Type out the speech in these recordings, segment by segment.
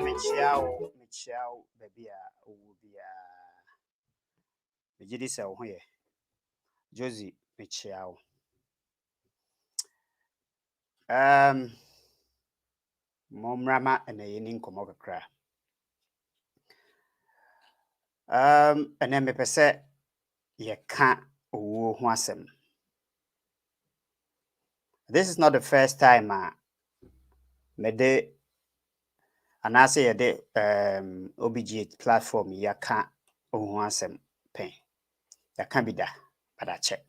Michiao, baby, will be a Jiddy cell here. Josie, Michiao. Momrama and a yin comocra. And then me per se, ye can't woo wasem. This is not the first time, me de, and I say a day, OBG platform, ye can't woo wasem pen. Ya can't be that, but I check.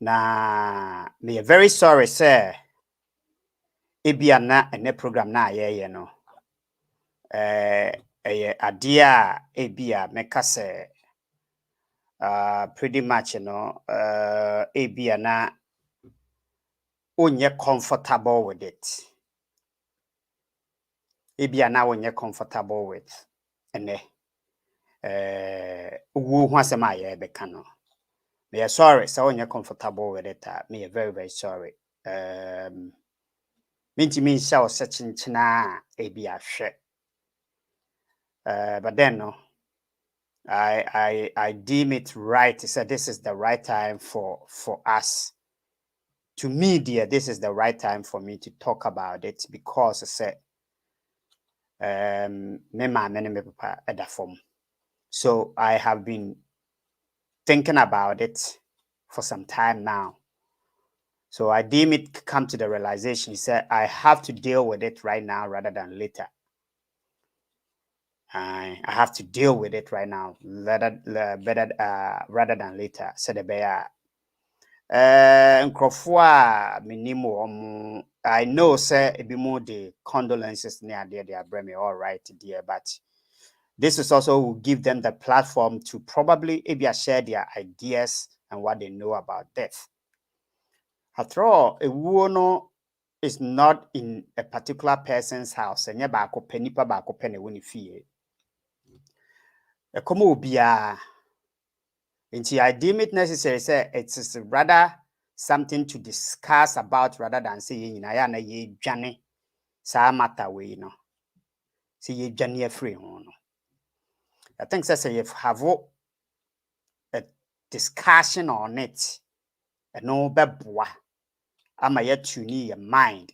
Na me very sorry, sir. Ebia na ene program na ye no. Adia ebia meka se pretty much ebia na onye comfortable with it. Ebia na onye comfortable with ene wo hu asema ye beka no. Me sorry, so onye comfortable with it. Me very very sorry. Minti min sha o se chinchina ebia hwe. But then no, I deem it right to say this is the right time for us. To me, dear, this is the right time for me to talk about it because I said, so I have been thinking about it for some time now. So I deem it come to the realization. He said, I have to deal with it right now rather than later. I have to deal with it right now, rather than later. Said the bear. Minimo. I know, sir, it be more the condolences near there. They are bring me all right, dear. But this is also will give them the platform to probably share their ideas and what they know about death. After all, a woman is not in a particular person's house. And yabako penipa bako penny when you feel. A como bia. I deem it necessary, say it is rather something to discuss about rather than saying, I na ye jane, sa matter we no. See ye jane free no. I think say if have a discussion on it, and no beboa, ama ye tuni your mind.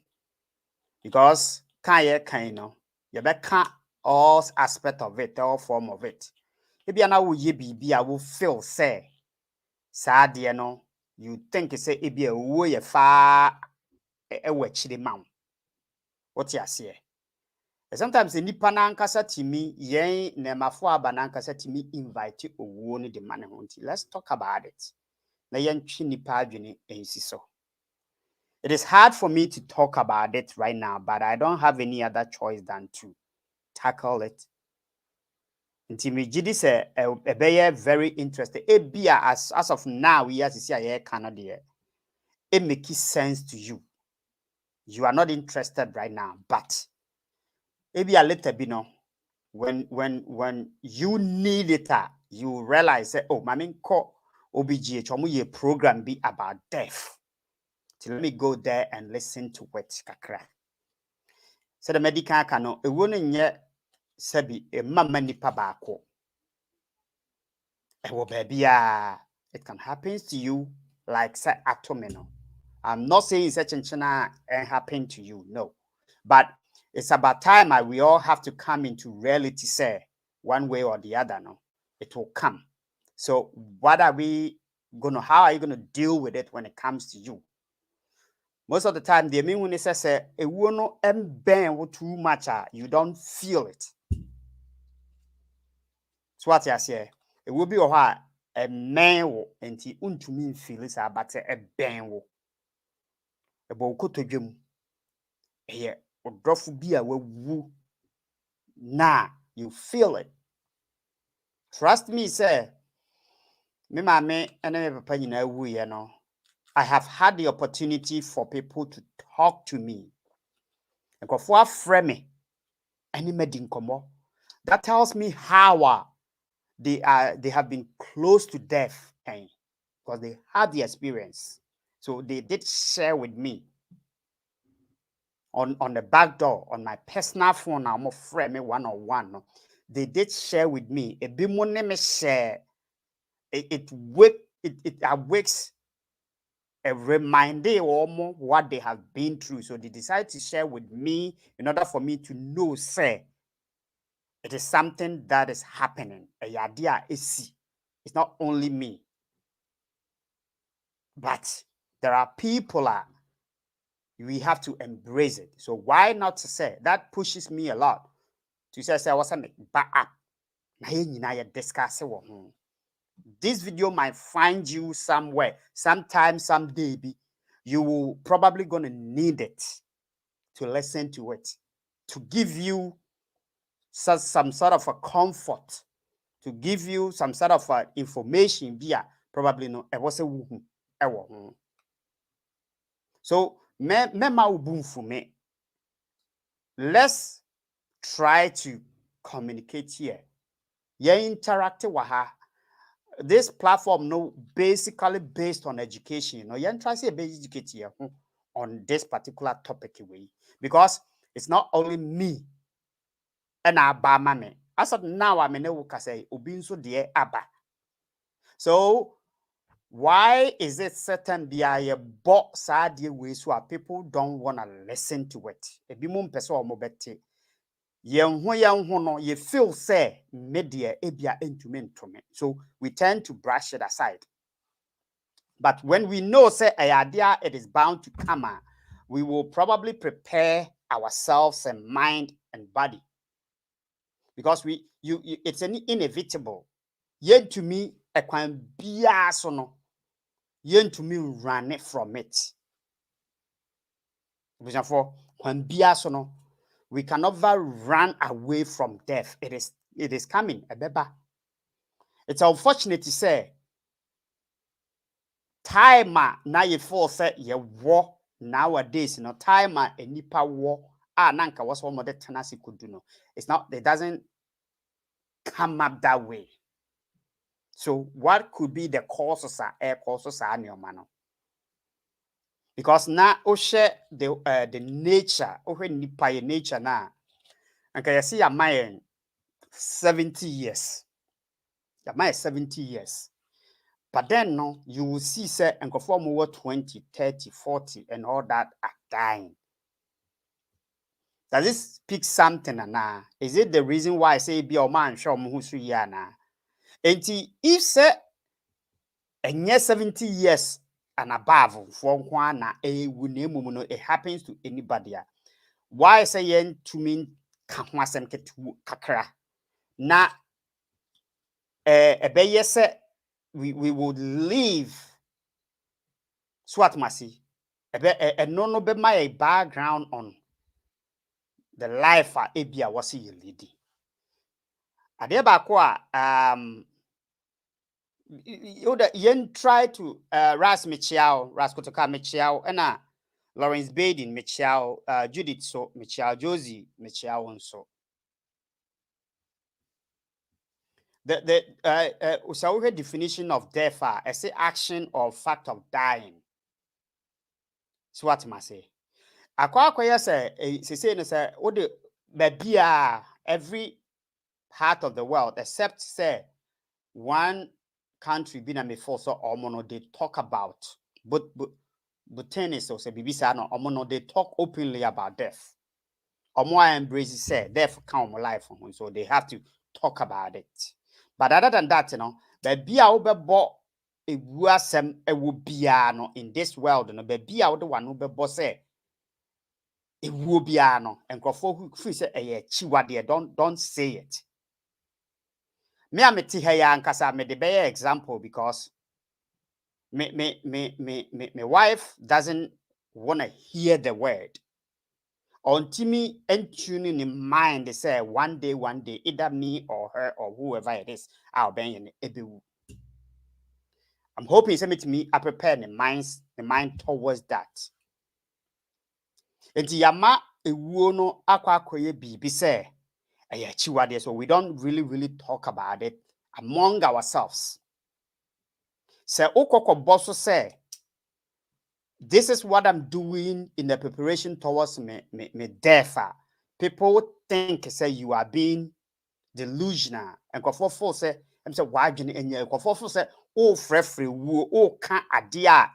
Because can ye no, you can all aspect of it, all form of it. If you na ye be I will feel say, sad no. You think say it be a way far a wetchy mount. What you say? Sometimes the nipa na nkasa timi yen nemafo aba na nkasa timi invite owo ni the man hunti. Let's talk about it. Na yen twi nipa adwene ensi so. It is hard for me to talk about it right now, but I don't have any other choice than to tackle it. Nti me gidi say e very interesting. Ebia as of now we as see aye Canada. It makes sense to you. You are not interested right now, but maybe a little bit no. When you need it, you realize that oh, mami ko OBGH omu ye program be about death. So let me go there and listen to it kakra. So the medical kano e wonu nye sabi e mama nipa baako. E wo baby it can happen to you like say atomino. I'm not saying such and happen to you, no. But it's about time we all have to come into reality, say, one way or the other, no. It will come. So what are we how are you gonna deal with it when it comes to you? Most of the time, the mean when it says it will not bend too much, you don't feel it. So what I say, it will be a man and he untumi feel it about a bang. Ebo koto dwem eye odrofo bi a wawu na you feel it. Trust me, sir. Me mame ene me papa nyina wu ye no. I have had the opportunity for people to talk to me. Nkofo afre me ene medi nkomo. That tells me how they have been close to death because they had the experience. So they did share with me. on the back door on my personal phone. I'm a friend me one-on-one. No, they did share with me. A bit more name share. It awakes a reminder or more what they have been through. So they decide to share with me in order for me to know, say, it is something that is happening. A idea is it's not only me, but there are people we have to embrace it. So why not to say that pushes me a lot to say what's back up. Discuss it. This video might find you somewhere, sometime, someday. You will probably gonna need it to listen to it, to give you some sort of a comfort, to give you some sort of information. Probably no. It was a so for me. Let's try to communicate here. Yeah, interact with her. This platform, no, basically based on education. You know, you try to say educate here on this particular topic way because it's not only me and Abama me. As of now, I mean, we can say Ubinso dear Abba. So why is it certain a bought sad way so people don't want to listen to it? A bimum person mobete. You feel say media ebia into me. So we tend to brush it aside. But when we know say a idea it is bound to come, we will probably prepare ourselves and mind and body. Because it's an inevitable. Yen to me a kwan bia so no. Yen to me run it from it. For kwan bia so no. We can never run away from death. It is coming. It's unfortunate to say time now you fall say you war nowadays, you know, time a nipa war nanka was one mother tenacity could do no. It doesn't come up that way. So what could be the causes air causes are your man? Because now share the nature nipa nature now. And can you see a man 70 years? The man 70 years. But then, no, you will see, say, and conform over 20, 30, 40, and all that are dying. Does this speak something? Is it the reason why I say, be a man, show me who's yana? And if, say, and yes, 70 years and above, for one, it happens to anybody. Why say yen to mean kahwasem ketu kakra? Na, yes, we would leave. Swat masi. No be my background on the life ebia was you leading. Ade ba kwa yen try to Ras Michiao, Ras Kotoka Michiao, and Lawrence Baden Michiao, Judith so Michiao, Josie Michiao and so. The definition of death as the action or fact of dying. So what must say? Akwa say what the babia every part of the world except say one country being a force or mono they talk about but tennis or say BBC no mono they talk openly about death. Or more embrace say death count life so they have to talk about it. But other than that, you know, baby a wobɛbɔ ewu asɛm ɛwɔ biara no in this world no baby a wode one wobɛbɔ sɛ ewu biara no nkrɔfo who feel say ɛyɛ chiwade don't say it. Me a meti ha ya nkasa me de bɛyɛ example because my wife doesn't want to hear the word. Until me and tuning in mind, they say one day, either me or her or whoever it is, I'll be in it. I'm hoping me I prepare the mind towards that. And yama a wono aquacoye be say, so we don't really talk about it among ourselves. Say okoko bosso say this is what I'm doing in the preparation towards me death. People think say you are being delusional. And for say I'm say why dwene enye for say oh frefre wo oh ka ade a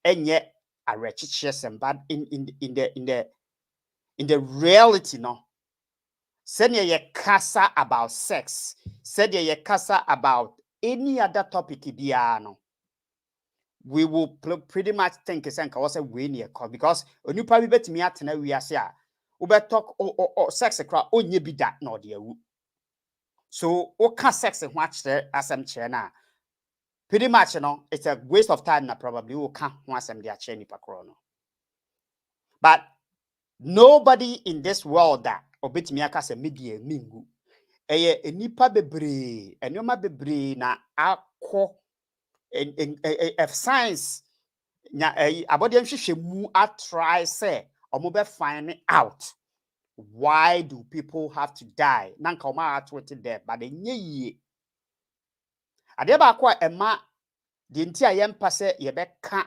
enye arechichesem, but in the reality no. Said ye kasa about sex, said ye kasa about any other topic biano. We will pretty much think it's a win here because when you probably bet me at we are here, we talk or sex crowd only be that no dear. So okay sex and watch the asem chena. Pretty much it's a waste of time na probably we can't want some their chain pakrono. But nobody in this world that obit me aka media mingu. Eye enipa bebree, enoma bebree na akọ if science nya abodie nhwehwɛ mu try say omo be find out why do people have to die nanka omo atwete there but enye yie ade ba ko ema de nti a yempa se ye beka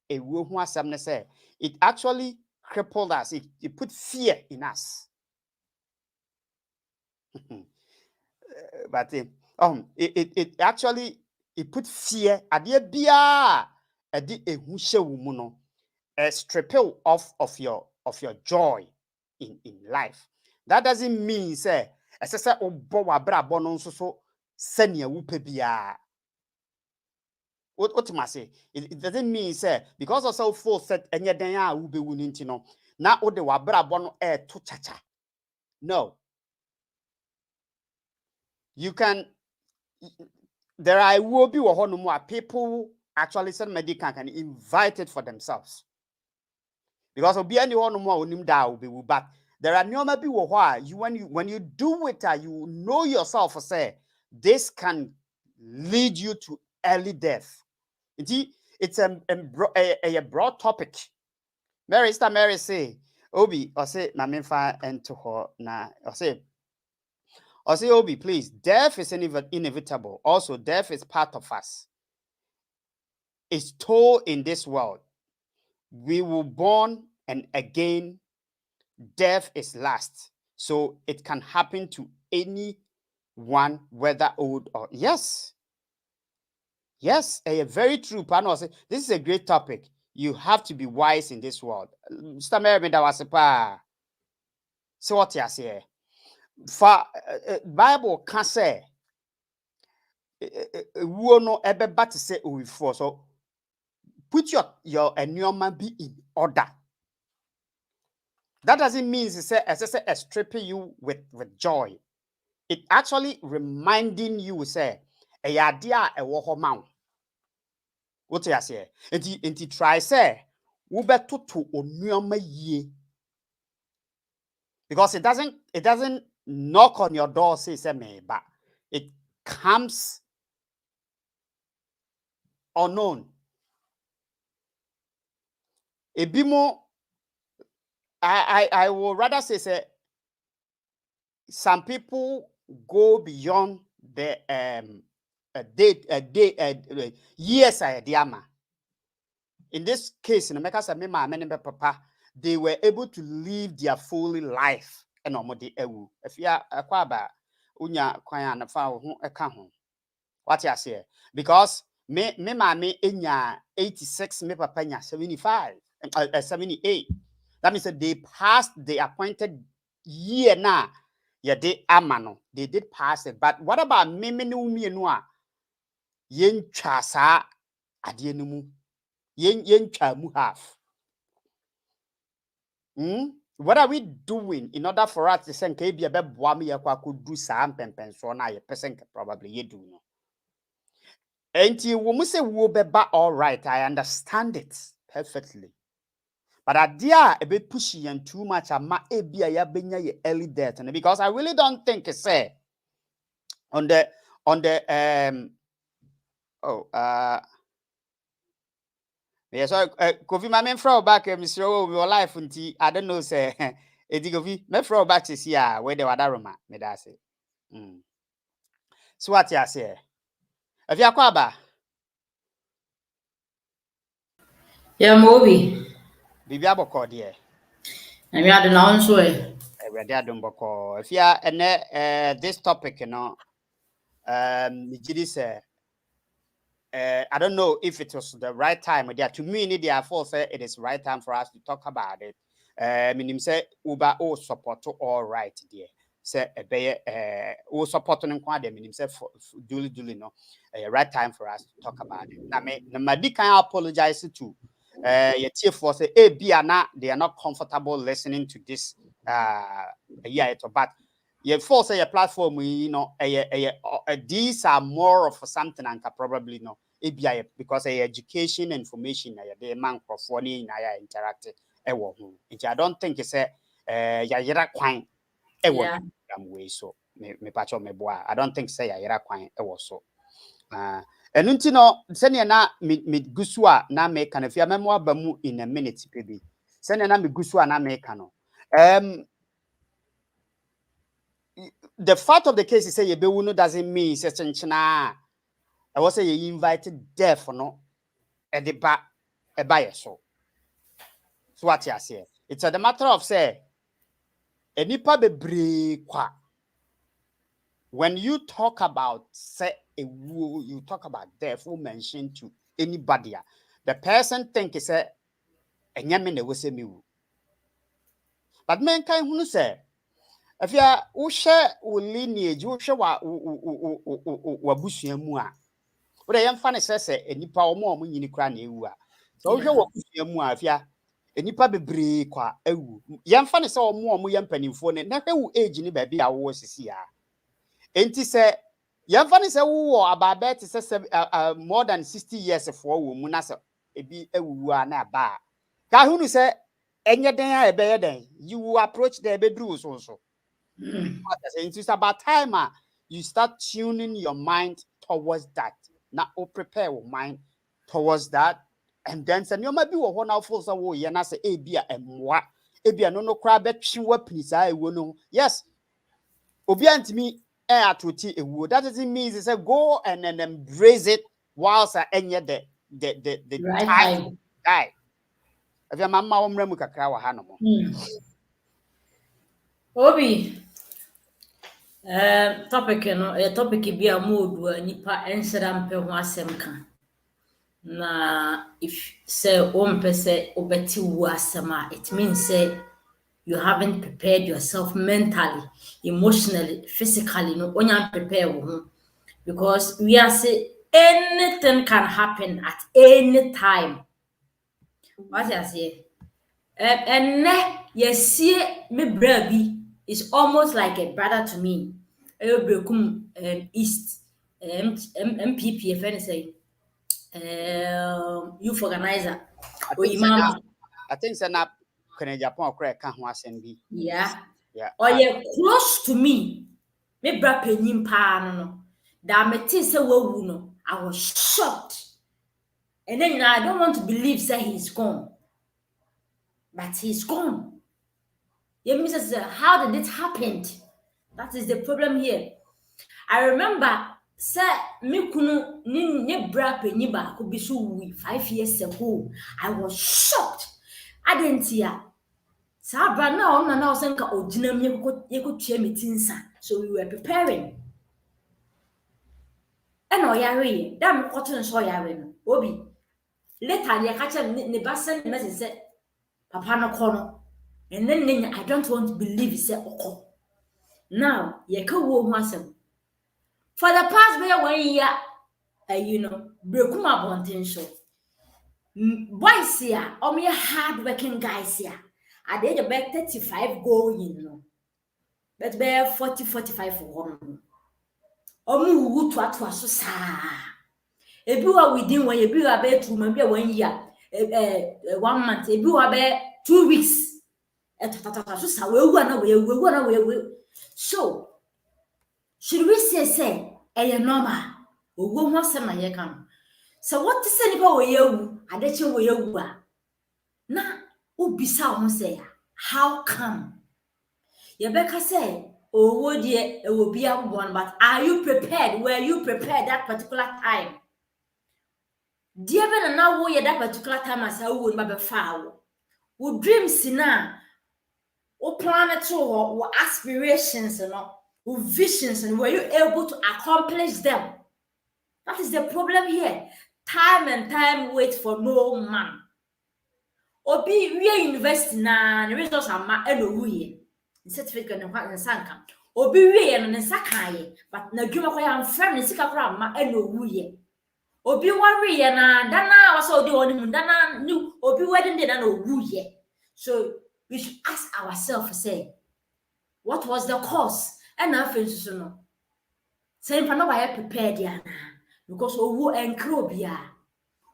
ewuo ho asem ne say it actually crippled us, it put fear in us. But it actually it put fear ade bia ade ehu hye wo mu no strip off of your joy in life. That doesn't mean say say obo wa brabo no nso so sania wo pe bia. What must say? It doesn't mean say because of so full set enye den a wo be wu ni nti no na wo de wa brabo no to chacha. No. You can there are will be more people actually send medical can invite it for themselves. Because obi any one more onim da will be but there are no maybe you when you do it you know yourself say this can lead you to early death. It's a broad topic. Mary say Obi or say na memfa ento ho na or say Obi, please, death is inevitable. Also, death is part of us. It's told in this world. We will born and again, death is last. So it can happen to anyone, whether old or yes. Yes, very true. This is a great topic. You have to be wise in this world. So what you say? For Bible can say wuo no ebeba to say owifo so put your environment be in order. That doesn't mean say stripping you with joy. It actually reminding you say a idea a wo ma what you say enti try say wo beto to onuoma yie because it doesn't knock on your door say me but it comes unknown. Ebimo I will rather say some people go beyond the years diama. In this case, in America, papa, they were able to live their full life. And if you are a kwaba, unya kwaya na fa ho eka ho. What you say? Because me enya 86, me papa nya 75, 78. That means that they passed the appointed year now. Yeah, they amano. They did pass it. But what about me no a yen chasa adienumu? Yen chamu half. What are we doing in order for us to send KB a boami yakwa could do some pension na ye person probably ye do no. And you will say wo beba all right, I understand it perfectly. But idea a bit pushy and too much ama ebia ya benya ye early death and because I really don't think it's say on the yes, Kofi my main throw back Mr. your life until I don't know say Kofi me throw back to see where the wadaroma me da say. So what you say? If you kwaba Yeah, Moby. Bibia boko de. I'm here to also. Ready adom boko. If ya this topic, Nijiri say, I don't know if it was the right time. To me, they are for say it is right time for us to talk about it. Minim say Uber o support all right there. Say o support no kwa dem minim say duly no. Right time for us to talk about it. Na me na madi kan apologize to your for say they are not comfortable listening to this but your force your platform these are more of something and probably no because education information the man for interact I don't think it's a yayera kwan Yeah. way so me patcho me boa I don't think say yayera kwan so and no senior na me gusua na me kan afia memo abamu in a minute baby senior na me gusua na me kan no the fact of the case is say you be doesn't mean say chenchena I was say you invited there for no e buy so what you say it's the matter of say enipa bebre kwa when you talk about say a woo you talk about death who mention to anybody the person think is say enyame na we say me wu but men kan hunu say afia wo hye wo lineage wo hye wa busua mu a wo de yemfa ne sese enipa omo nyini kra na ewu a so wo hwe wo busua mu a afia enipa bebre kwa ewu yemfa ne se omo yempanimfo ne na hwe wo age ni ba bia wo sisi a enti se yemfa ne se wo ababa te se more than 60 years for wo mu na se ebi ewu a na ba ka hunu se enye den a ebe den you will approach the bedroom so it's about time you start tuning your mind towards that. Now, prepare your mind towards that. And then say, you might be one now for some way, and I say, Abia and what? Abia no crab bet weapons. I will know. Yes, Obiant me air to tea a wood. That doesn't mean it's a go and then embrace it whilst I end the Right time. time. If your mamma umremuka krawa hanamo. Obi. Topic no topic bi a mood nipa ensera mpe ho asem ka. Na if say ompe say obeti wu asem a it means say you haven't prepared yourself mentally, emotionally, physically, no onya prepare wo ho because we are say anything can happen at any time. What I say? And you see me brabi is almost like a brother to me. East MPP if anything. Youth organizer or imam. I think so now can Japan correct can be. Yeah. Yeah. Or you're close to me. Me bra penyim pa no. That me think say wo no. I was shocked. And then I don't want to believe say he's gone. But he's gone. You mean say how did it happen? That is the problem here. I remember say me kunu ni bra penyi ba ko bi so 5 years ago. I was shocked. I didn't hear. Sabra na osenka oginam yeko tua metinsa. So we were preparing. And oyare, that me cotton so yare no. Obi. Later ye catch ne ba send message say papa no kono. And then I don't want to believe say oko. Now ye ka wo ho asem. For the past 1 year, Brekuma Bonten show. Boys here, me hard working guys here. At the age of 35 going, but be 40-45 for one. Who to so sa. Ebi wa within when you be about 2 maybe 1 year, 1 month, ebi wa be 2 weeks. So sa we. So should we say normal? Owo ho asem na ye kan. So what is any go we yawu, adeche we yawu a. Na ubisa ho say how come? Ye beka say owo de e wo bia, but are you prepared? Were you prepared that particular time? dear ben na wo ye that particular time as wo no ba fa wo dreams na wo plan to wo aspirations no wo visions, and were you able to accomplish them? That is the problem here. Time and time wait for no man. Obi we university na the results ama e no wuye. Certificate no kwa nsanka. Obi we no nsakaye, but na dwuma kwa ya mfrem ne sika kra ama e no wuye. Obi worry na dana was odi woni dana new obi wedding day na no wuye. So we should ask ourselves, say, what was the cause? And I feel so no. Say if no buy prepared ya na, because owu enkro bia.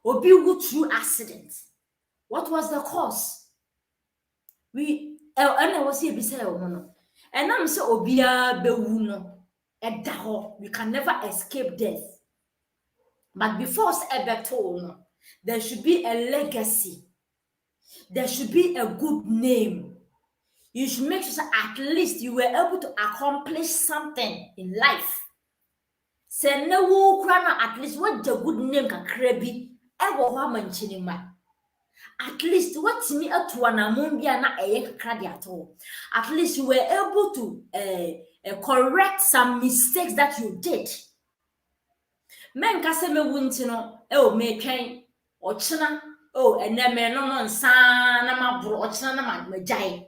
Obi go through accident. What was the cause? We and I was here beside no. And I'm say obia bewu no. Edaho, we can never escape death. But before ever told no, there should be a legacy. There should be a good name. You should make sure that at least you were able to accomplish something in life. Say no wo kra at least what the good name can krebi ewo ho amanchinima. At least what me atoa na mombia na eye kakra de ato. At least you were able to correct some mistakes that you did. Men ka se me wunti no me twen ochina ene no nsa na mabro ochina na magyae.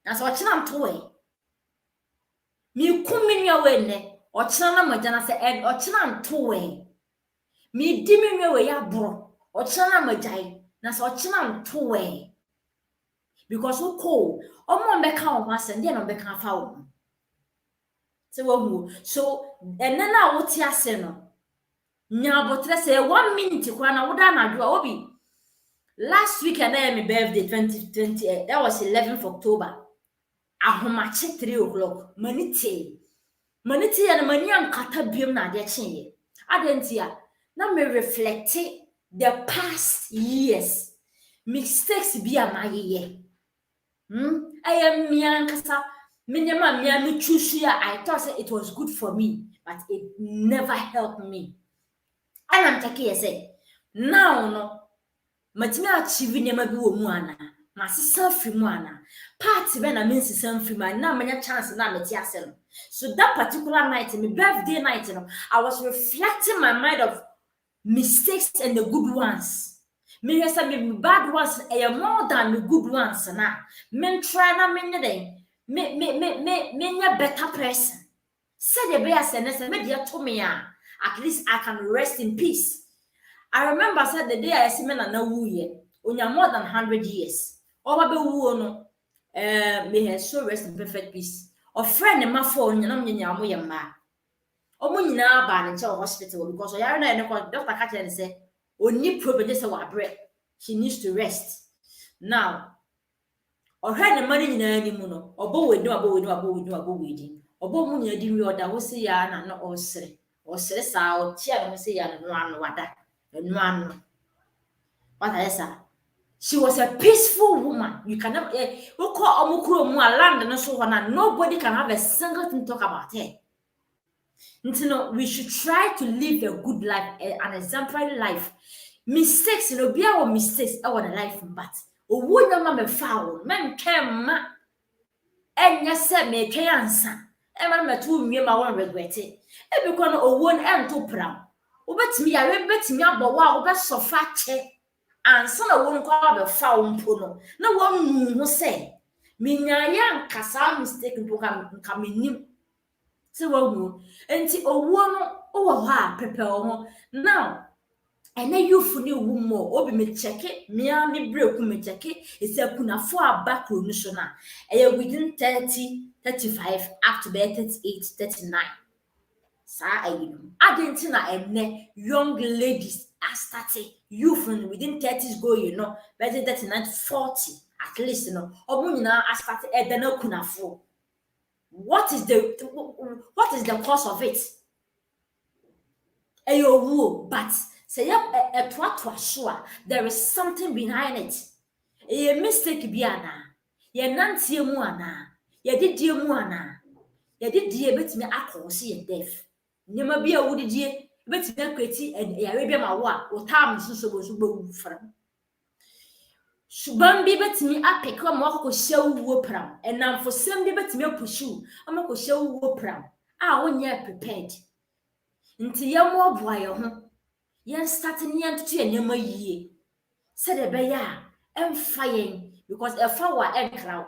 Na so ochina mtoe. Mi kuminwa wenne ochina na magyana se ochina mtoe. Mi diminwa we ya bro ochina na magyae. Na so ochina mtoe. Because who call omo mbeka o hwase ndie no mbeka afa wo. Se wo so ene na wo ti ase no. Nyabotre say 1 minute kwa na woda na do obi. Last week and my birthday 2020 that was 11th October. Ahomache 3 o'clock. Manite and mani ankata biom na de chenye. Adentia na me reflect the past years. Mistakes be a my ye. I am me ankasa minima me choose here. I thought it was good for me, but it never helped me. And I'm taking say now no matimi achieve nema bi wo mu ana masesa free mu ana party be na mensesa free man na manya chance na meti ase no. So that particular night, my birthday night, I was reflecting my mind of mistakes and the good ones. Me bad ones more than the good ones na. Men try na me a better person. Said the bear said me dear to me at least I can rest in peace. I remember said the day I see men na wuye onya more than 100 years. Oba be wu no may her soul rest in perfect peace. Or friend ma phone nyina nyanya mo yema. Omo nyina ba ne che hospital because oyare na ne doctor catch and say oni problem just say wa break. She needs to rest. Now or her ne money nyina ni mu no obo we di. Obo mu nyina di wi oda wo se ya na no osere sa o tia no se ya no anu wada. No. What I said. She was a peaceful woman. You can never call Omukuro land and so on. Nobody can have a single thing to talk about her. We should try to live a good life, an exemplary life. Mistakes, be our mistakes, our life, but would not be foul. Men can and yes, me can answer. And I'm too me, my one regret it. And because one and too proud. Bet me, I bet me about wow, that's so fat check. And some won't call the foul puno. No one who say, Minya young Casa mistaken to come in. So, and see, prepare now. And then you for new more, obi me check it, me break me check it, it's a puna for a back missioner. And within 30, 35, up to 38, 39. Argentina and young ladies are starting youth within 30s go, better 39, 40 at least, Omunina are started at the no kunafo. What is the cause of it? But say a twat sure there is something behind it. A mistake biana, ye nanti muana, ye did dear muana, ye did dear bet me accuracy and death. Nema bia wudi die Bet me kweti Arabia ma wo a wo tam so bo from. Suban bi betimi apeka ma akọ hye wo pram. Enam for sem bi betimi apushu ama ko hye wo pram. A wonye prepared. Nti ye mo boa ye ho. Yen start ne yen tutu enema yie. Said the beya emfa yen because efa wa enkra.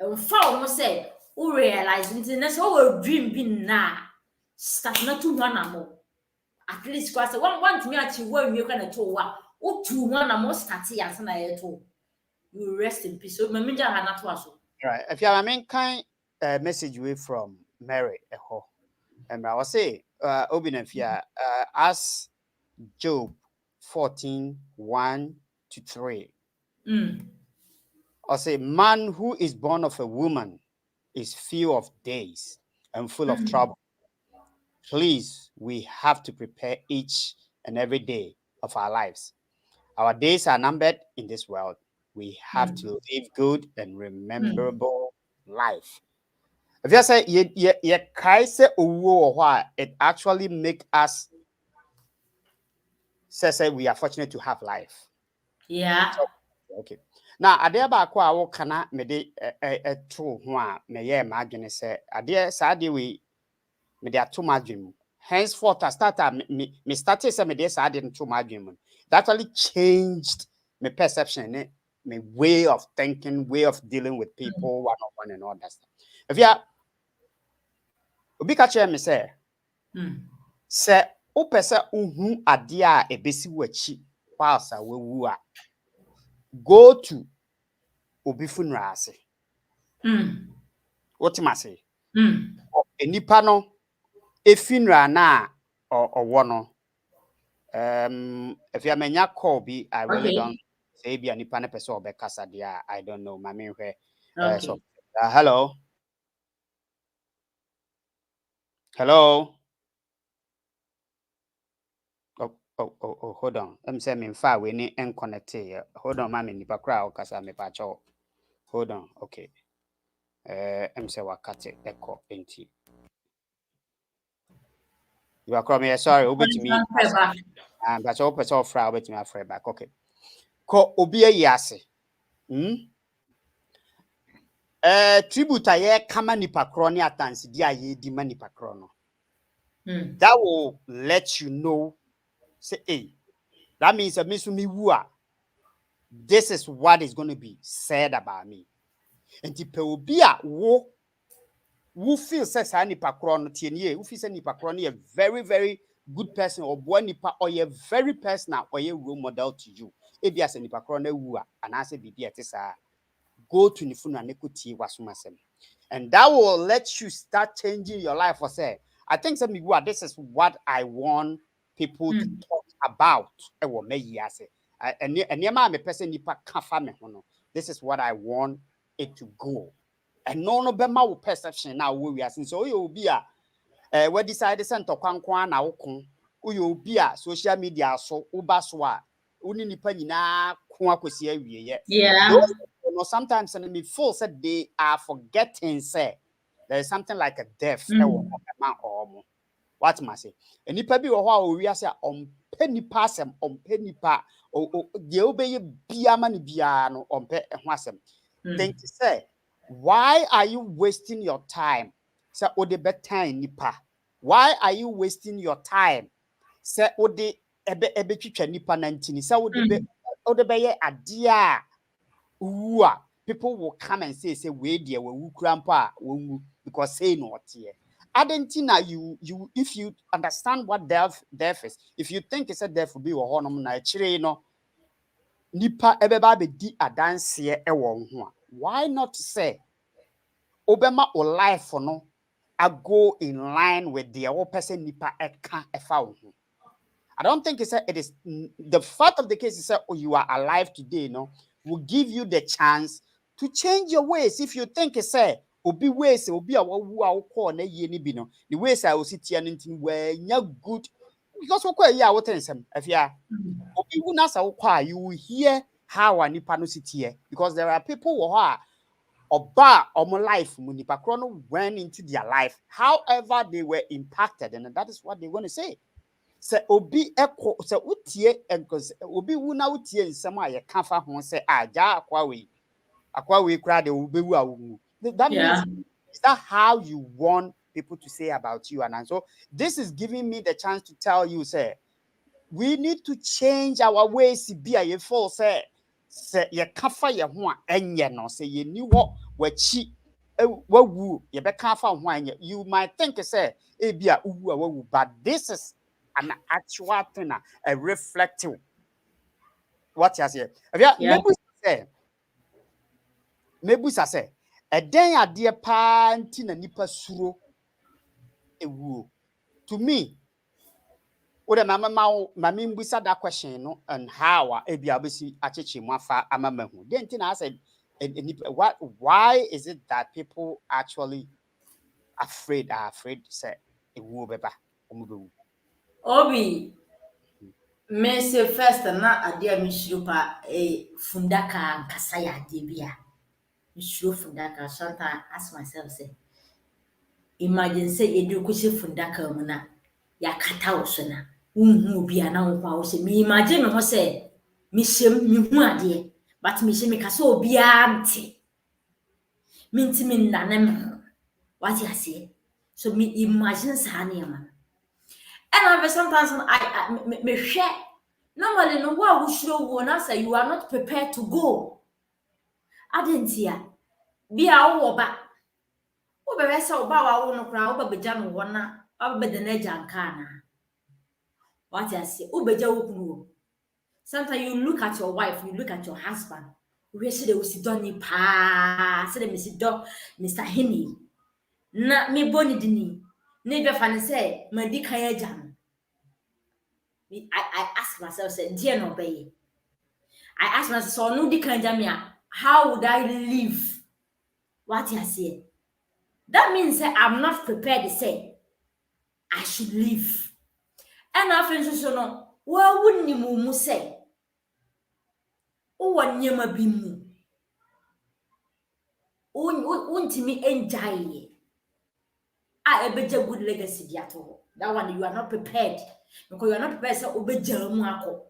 Emfa wo say who realize nti na so wo dream bi na start na tu hwana mo. At least kwase want me achi wo wie kwa na to wa. Wo tu hwana mo start ya na ye to. You rest in peace. So mamija hana to aso. Right. If you have a kind message way from Mary Eho, and I will say, Obinafia, as Job 14:1-3. I'll say, man who is born of a woman is few of days and full of trouble. Please, we have to prepare each and every day of our lives. Our days are numbered in this world. We have to live good and rememberable life. If you say it actually make us say we are fortunate to have life. Yeah. Okay. Now, ade ba ko a wo kana me de true ho a me ye ma adwene say ade sa de we me de ato ma adwene. Henceforth, I started me started say me de sa de to ma adwene. That actually changed my perception, my way of thinking, way of dealing with people, one-on-one and all that stuff. If you are obi ka chere me say o pese uhu ade a ebesi wachi whilst awewu a go to obi funeral ase. What am I say? Enipa no e funeral na owo no. If you menya call bi, I really don't say be enipa na person obekasa dia. I don't know. Mami hwe. So hello. Hello. Oh, hold on. Say me fa we ni connect here. Hold on, mami nipa kra o kasa me pa cho. Hold on. Okay. Say wakate echo enti. You are coming. Sorry, obeti me. But all person fra obeti me afra back. Okay. Ko obi ayi ase. Tribute aye kama nipa kro ni atansi di aye di ma nipa kro no. That will let you know. Say, hey, that means that this is what is going to be said about me. And the peobia who feels says nipa kro no tienye, who feels nipa kro no a very, very good person or boy nipa or a very personal or a role model to you. If you as a nipa kro no wua and I say bibi etisa go to Nifuna Nekuti Wasumasem. And that will let you start changing your life for say. I think this is what I want people to talk about. This is what I want it to go. And no bema perception now we are so you be we decided send to kwankwan na wokon you be social media so uba so a uni nipa nyina ko akosi awie yeah. Sometimes and me full said they are forgetting say there is something like a death what must say and nipa bi wo ho we say on penny passem on penny pa de obey bia ma ne bia no on pe ho asem think say why are you wasting your time say o de betan nipa why are you wasting your time say o de ebe twitwa nipa na ntini say o de be ye ade a people will come and say we dear we grandpa because say not here. Adentina you if you understand what death is, if you think it's a death will be a honum na chire no nipa ebeba be di adanse ewo ho why not say obema o life for no I go in line with the old person nipa eka efa ho. I don't think it is the fact of the case is that you are alive today, no, will give you the chance to change your ways. If you think it's obi ways obi a wo call na ye ni bi no the ways I will sit here and where good because we call ya what ensem afia obi wu na sa wo call you will hear how anipa no sit here because there are people who are oba omo life mu nipa kro no went into their life however they were impacted and that is what they want to say. se obi eko se utie enkos obi wu na utie nsem a ye ka fa ho se aja akwa we kra de obewu a wu. That means, is that how you want people to say about you? And so this is giving me the chance to tell you, say, we need to change our ways. Be a fall say ye kafa ye ho enye no say ye ni wo wachi wawu ye be kafa ho enye. You might think say e be a uwu a wawu, but this is an actual thing, a reflective what you say. Mebusa say eden ade pa nti na nipa suro ewu. To me, Oda mama mbusa that question no and how ebi abesi acheche mu afa amamahu. Then I said, why is it that people actually are afraid to say ewu beba omubewu? Obi me say first na ade a mishiro pa fundaka nkasa ya ade bia. Mishiro fundaka sometimes ask myself say imagine say edu kuche fundaka mu na ya kata wo so na unhu bia na wo kwa wo say me imagine me ho say me hyem me hu ade but me hyem me kasa obi anti minti min na me what you say so me imagine sa na ma and sometimes me share normally no wa wo shiro wo na say you are not prepared to go adentia bia wo ba wo be say oba wa wo no kra wo ba beja no wo na wo be de na janka na what you say wo beja wo kunu. Sometimes you look at your wife, you look at your husband. We say they will sit down pa, say they sit down Mr. Henny. Na me boni dini. Ne be fan say me di kan jam. I ask myself say dear no be. I ask myself so no di kan jam ya, how would I live? What you say? That means say I'm not prepared to say I should live. And after so no, what wouldn't you say? Uwa nyema bimu. Untimi enjoy. Ebeja good legacy diato. That one you are not prepared. Because you are not prepared so obeja mu akọ.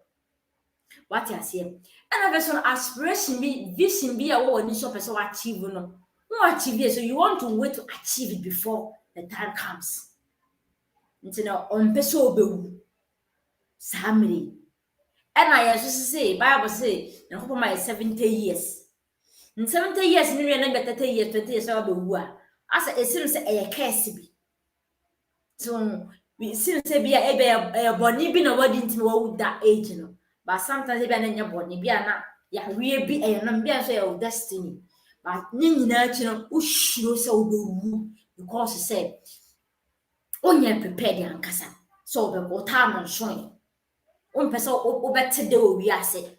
What you say? And a person aspiration be vision be a wo ni so person achieve no. No achieve it, so you want to wait to achieve it before the time comes. Nti na on person obewu. Samiri. And I just say Bible say na hope my 70 years. In 70 years ni na be 30 years 20 years so be wu a. Asa esim say e curse bi. So we sin say bia e boni bi na wadi ntimi wo that age no. But sometimes bia na nya boni bia na ya wie bi e no bia so your destiny. But ni nyina chi no ushiro say obewu because say onya prepared yankasa. So be go time so person o better de o wiase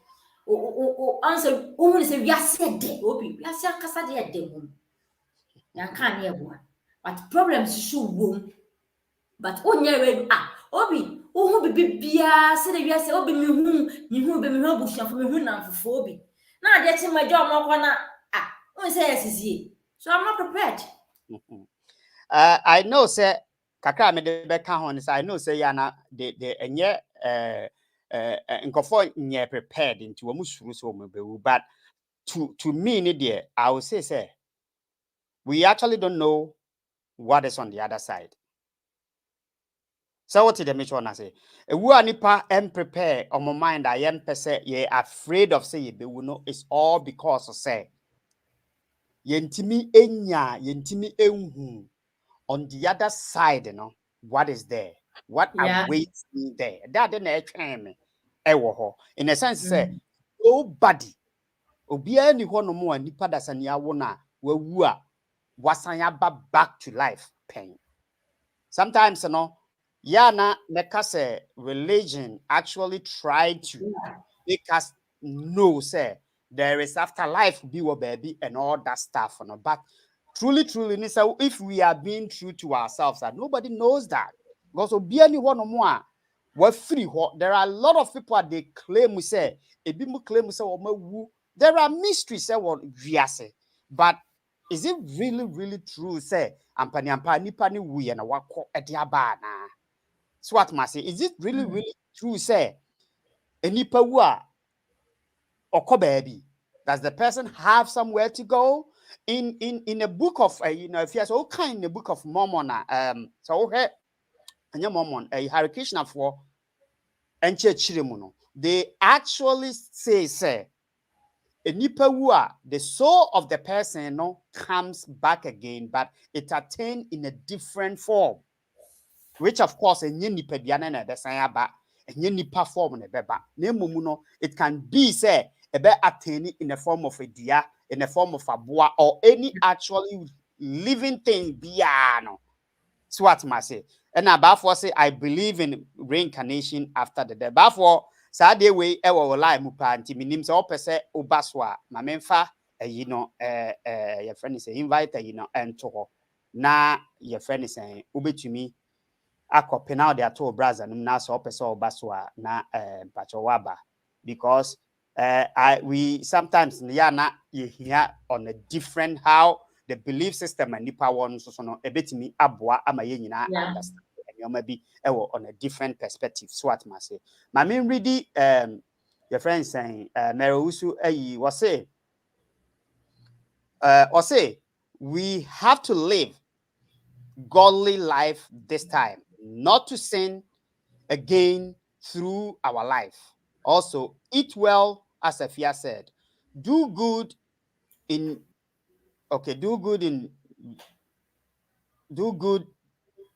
o answer o hu say wiase de obi wiase akasa de mu yan kan ye bo but problems should wo but onya we obi o hu bibia say de wiase obi mi hu be mi hu bushafo mi hu na fofo obi na ade chi majo mo kwa na o say yes so I'm not prepared. I know say kakra me de be ka ho ni say I know say ya na de enye nkofo nye prepared into omusuru so omubewu, but to me ni there I will say we actually don't know what is on the other side. So what did the mission na say ewu anipa prepare on my mind I am pese ye afraid of say ye be no it's all because of say yentimi enya yentimi enhu on the other side, you know, what is there? What awaits me there? That didn't me. In a sense, say nobody obia ni ho no mo anipa dasania wo na wawu a wasanya back to life pain. Sometimes, you know, na meka say religion actually try to make us know say there is afterlife be what baby and all that stuff, you know, but truly, if we are being true to ourselves, that nobody knows that. Because we're free. There are a lot of people they claim we say, there are mysteries say but is it really true? Say nipa ni we and wako etiabana. So what must say? Is it really true? Say, enipa wu a oko baby. Does the person have somewhere to go? In a book of if you so kind in the book of Mormon, so Mormon, Hare Krishna for they actually say enipa wu a the soul of the person comes back again, but it attained in a different form, which of course nipa biana na besan aba nipa form na beba na emom no it can be say ebe attain in the form of a dia, in the form of a boa, or any actually living thing bia no. So what must say? And about for say I believe in reincarnation after the death. But for sad way e wo lie mu pa nti minim se opese obaswa ma memfa your friend is invite ento ho na your friend is ubetumi akọpe now they are told brother na so opese obaswa na pacho waba because we sometimes na you hear on a different how the belief system and nipa one so no ebetimi aboa ama ye nyina understand and be on a different perspective. So what must say my main ready your friend saying Merusu was say we have to live godly life this time, not to sin again through our life. Also eat well, as Afia said, do good in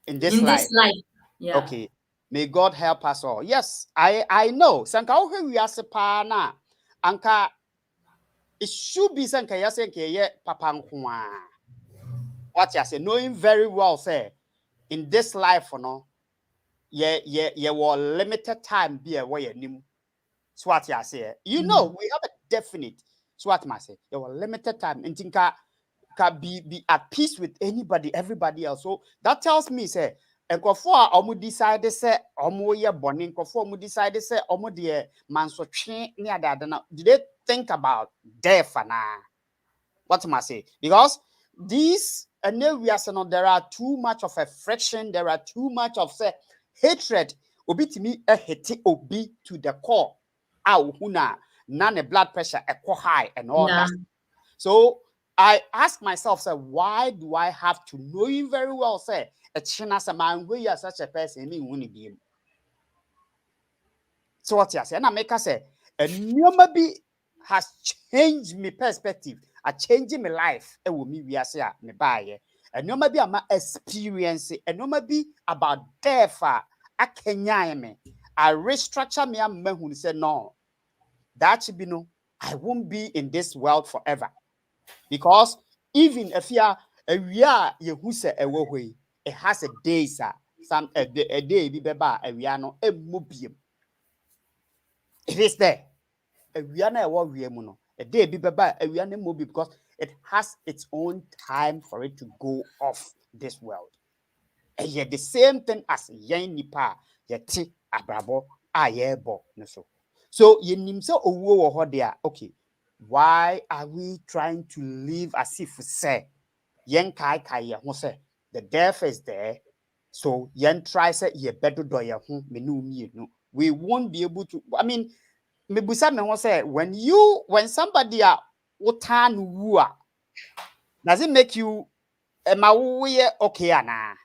this life. Yeah. Okay, may God help us all. Yes, I know. Sanka we are sepana. Anka it should be sanka yasenke ye papa nkwa. What you say, knowing very well, say in this life, ye will limited time be a way nim. So what you say, we have a definite. So what must say, you will limited time and think can be at peace with anybody, everybody else. So that tells me, say, nkofo a omo decide say omo ye boni, nkofo omo decide say omo de manso twe ne adada na. Did they think about death na? What must I say? Because these there are too much of a friction, there are too much of say hatred. Obi to me a hate obi to the core. Huna none blood pressure high and all that. So I ask myself, say, why do I have to know him very well? Say, a china man, we are such a person, me wouldn't be him. So what you say? And I make us say, a maybe has changed my perspective, a changing my life. It will me we are say me buy. And no maybe I'm experience, and no maybe about death. I can me. I restructure me and who say no. That should be no. I won't be in this world forever. Because even if you are who say a way, it has a day, sir. A day be beba a no a mubium. It is there. We are not a day be beba a mubi because it has its own time for it to go off this world. And yet the same thing as yen nipa yeti abrabo ayebo no so. So ye nimse owo ho there. Okay. Why are we trying to live as if we say yen kai ho say the death is there? So yen try say ye better do ye ho menu no. We won't be able to. I mean, me busa me ho say when somebody a wotan wu a, does it make you ma wo ye okay ana?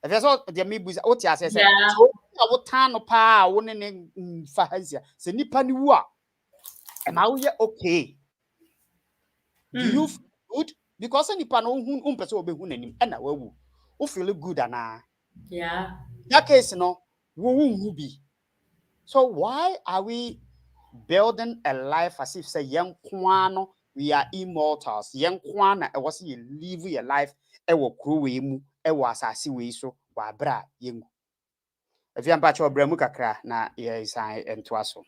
If you saw the me busa what you say so wotan no pa wo ne fa hazia se nipa ni wu a am I okay? Do you feel good? Because any pan on person will be winning and I will feel good and yeah. That case no won't be. So why are we building a life as if say young kwano we are immortals? Young kwana I was you live your life e wo kru we mu e wo asase we so wa bra yengu. If you am patch obramu kakra na ye san ento aso.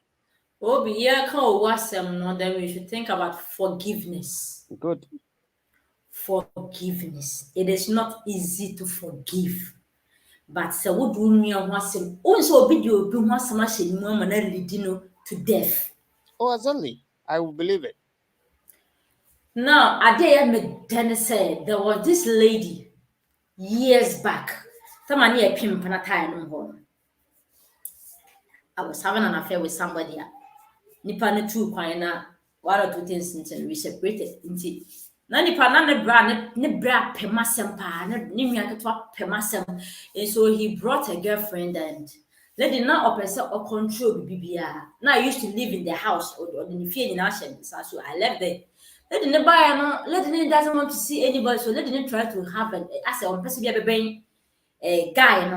Obi yeah can wasem no, then we should think about forgiveness. Good. Forgiveness. It is not easy to forgive. But so what do me wasem? Also be you be wasem ashe mama na lead to death. Oh, exactly. I will believe it. Now, a day I met Dennis said there was this lady years back. Somebody a pimp and a time home. I was having an affair with somebody. Nipa ne two kwana, one or two things until we separated. Na nipa na ne bra pemasem pa ne nua ketwa pemasem. And so he brought a girlfriend and lady na opese or control bibia. Na I used to live in the house or the fear in Ashen, so I left there. Lady ne buy no, lady doesn't want to see anybody, so lady try to have an as a person be a guy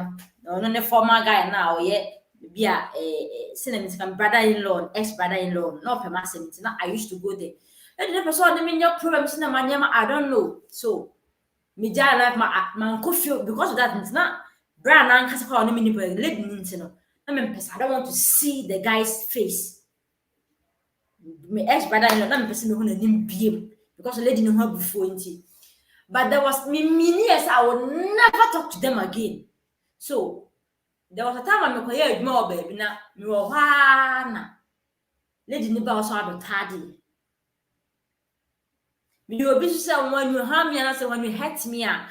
no ne former guy now yeah be a cinnamon brother-in-law, ex-brother-in-law, no pemasem. Now I used to go there. And the person I mean your problems in my name, I don't know. So me like my coffee because of that it's not brand and cast on me no. I mean I don't want to see the guy's face. My ex-brother-in-law, I'm person who name BM because the lady know her before. But there was me years I would never talk to them again. So there was a time I'm a more baby now. You are lady never also have a tardy. You will be saying when you harm me and I say when you hurt me, I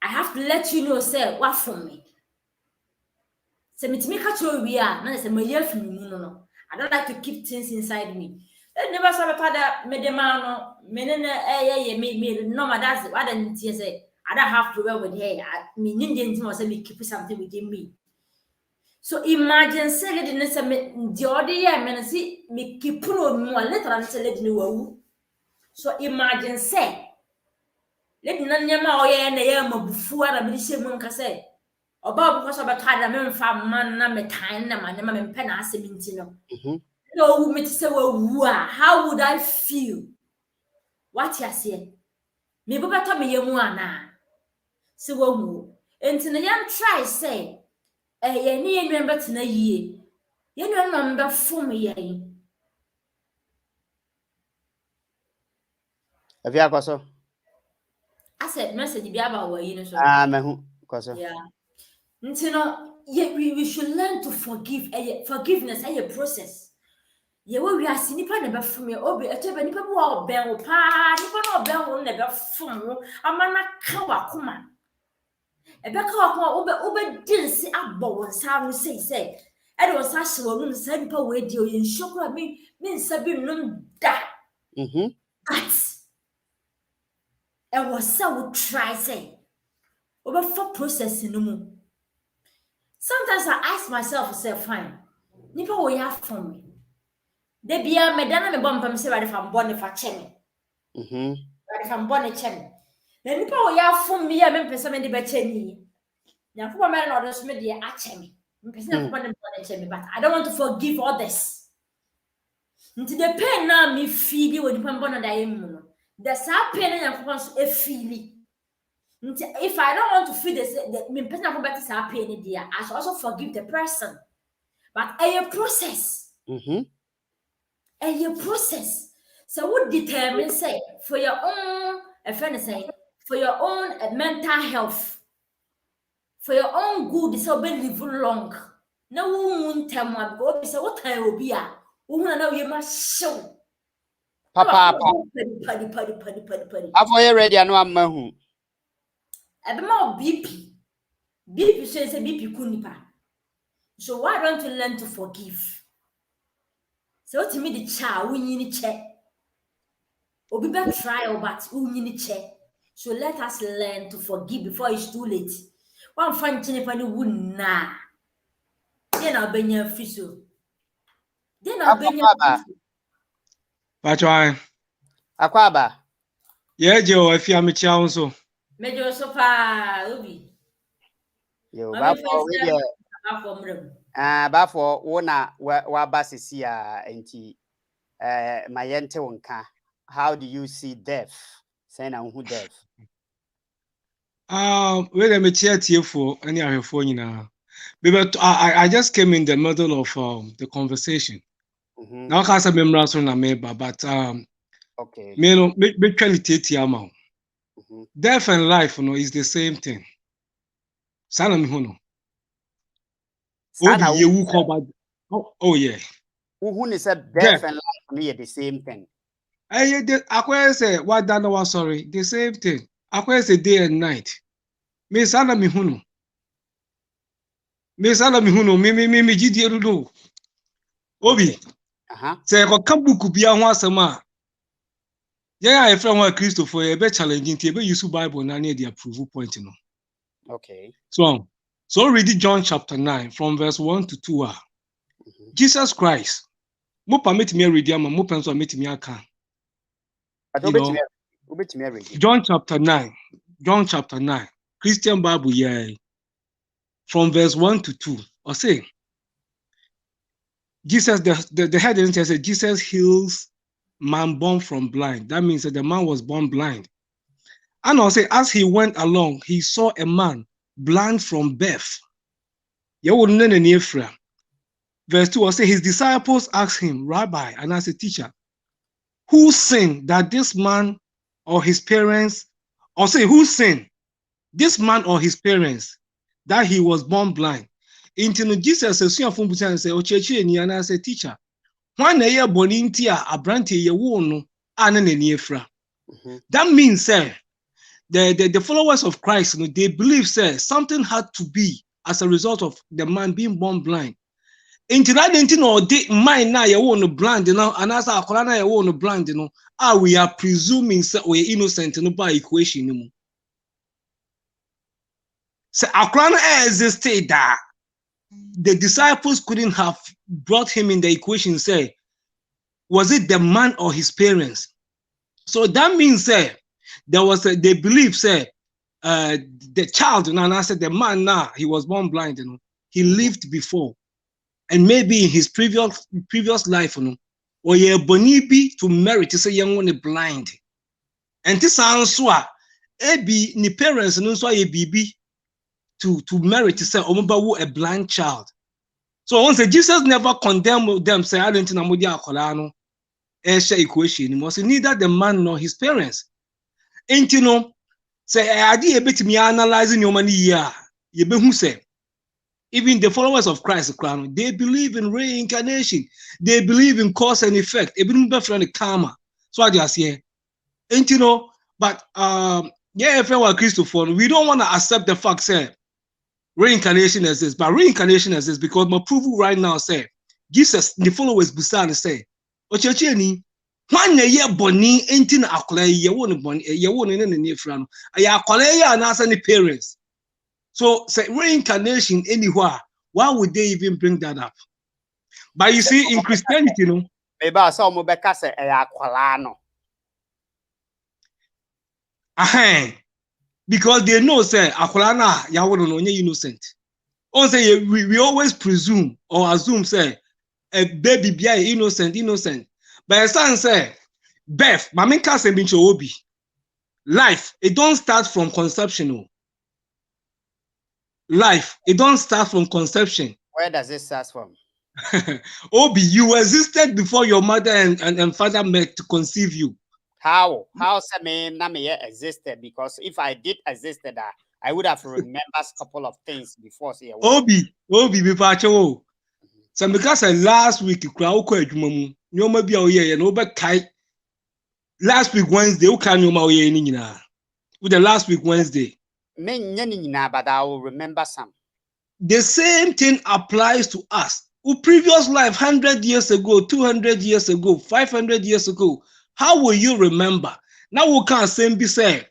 have to let you know, say what for me. Say me to make a show we are, not say my year from you, no. I don't like to keep things inside me. They never saw a father, medemano, menene, me, no, my dad's what I say. I don't have to wear with her. I mean, Indians must say me keep something within me. So imagine say lady ne say me the other year me see me keep no more later and say lady no. So imagine say lady na nyama oye na ye mabufu ara me se mu nka say oba bu so beto ada me mfa man na me tan na ma me mpe na ase minti no. No wu me ti say wu a how would I feel? What you say? Me bu beto me yemu ana. Se wu enti na yam try say ye ni ye nwemba tena yie. Ye nwemba mba fom ye. Have you akoso? I said message be about what you know so. Mehu koso. Yeah. Ntino we should learn to forgive. Forgiveness a process. Ye we are nipa na be fom ye obi etebe nipa bu o ben wo pa nipa na o ben wo na be fom wo amana ka wakoma. Ebeka wakoma obe dinsi abbo won sa no say e do sa hye wo no sa nipa we di o ye nhokura me nsa bi num da. But it was so try say over for processing no more. Sometimes I ask myself, say, fine, nipa wo ya for me. De bia me dana me bom pam say ready from born for chemi. Ready from born chemi. Na nipa wo ya for me ya me pese me de be cheni. Nyakoba me na odo me de a chemi. Me pese na born chemi, but I don't want to forgive others. Nti the pain na me feel when nipa born da yem no. The sad pain nyakoba so e feel. If I don't want to feel the me person who better say pain there, I should also forgive the person. But a process. A process. So what determines say for your own for your own mental health, for your own good, so be live long. No one tell me go say what time will be a woman now you must show. Papa. After you ready, I know I'm mahu. More BP says a BP kunipa. So why don't you learn to forgive? So to me the child we need to check. Obi be trial but we need to check. So let us learn to forgive before it's too late. One fine thing funny would na. Then I'll be your fiso. Then I'll be your Patwai. Akwaba. Yeah, Joe, if you am a child so. Mejo so pa obi. Yo, bafo wona wa basisi enti mayente wonka. How do you see death? Say na who death? Wait a minute for any of your phone now. But I just came in the middle of the conversation. Now I can't remember so na me but okay. Me no me quality amount. Death and life is the same thing. Sana mi hono. Oh yeah. Who said death and life are the same thing? I say what that was sorry, the same thing. I say day and night. Me sana mi hunu. Me sana mi hunu. Me jidi erudo. Obi. Say ko kabuku bia ho asema. Yeah, I friend one Christopher, a bit challenging to use Bible na near the approval point, Okay. So read John chapter 9 from verse 1 to 2. Jesus Christ. Mo permit me read am, mo penso permit me aka. John chapter 9. John chapter 9. Christian Bible, yeah. From verse 1 to 2. Or say, Jesus, the heading says Jesus heals man born from blind. That means that the man was born blind. And I'll say, as he went along, he saw a man blind from birth. Verse 2 will say, his disciples asked him, Rabbi, and as a teacher, who sinned that this man or his parents, or say, who sinned, this man or his parents, that he was born blind? Into Jesus says, and as a teacher, when a year bonintia, a branty, ye won, that means, the followers of Christ, they believe, something had to be as a result of the man being born blind. Into that mind now you want blind, and as our corona you want blind, we are presuming we're innocent by equation. So our corona existed that the disciples couldn't have brought him in the equation. Say, was it the man or his parents? So that means there was they believe the child, and I said the man now he was born blind, he lived before. And maybe in his previous life, or ye bonibi to merit to say young one blind. And this answer, be ni parents no so ye bibi to merit to say omobawu a blind child. So once Jesus never condemned them, say I don't know modia akolano share equation. Was neither the man nor his parents. And say I did a bit me analyzing your money here. You be who say. Even the followers of Christ, they believe in reincarnation. They believe in cause and effect. Even better than karma. So I just say, and but yeah, if I were Christopher, we don't want to accept the fact reincarnation exists. But reincarnation exists because my proof right now say Jesus, the followers beside say, Ochecheni, one year boni ain't in akole, you won't in the near friend. I akole and ask any parents. So, say reincarnation anywhere, why would they even bring that up? But you see, in Christianity, maybe I saw Mobeka say akwalano. Because they know say akwalana ya wouldn't know innocent. Or say we always presume or assume say a baby be innocent. But a son say birth, maminka say bincho obi. Life, it don't start from conception. Life, it don't start from conception. Where does it start from? Obi, you existed before your mother and father met to conceive you. How me existed? Because if I did existed, I would have remembered a couple of things before. Obi, be pacho. So because last week last week Wednesday, with the last week Wednesday. But I will remember some. The same thing applies to us. Who previous life 100 years ago, 200 years ago, 500 years ago. How will you remember? Now we can't say be say,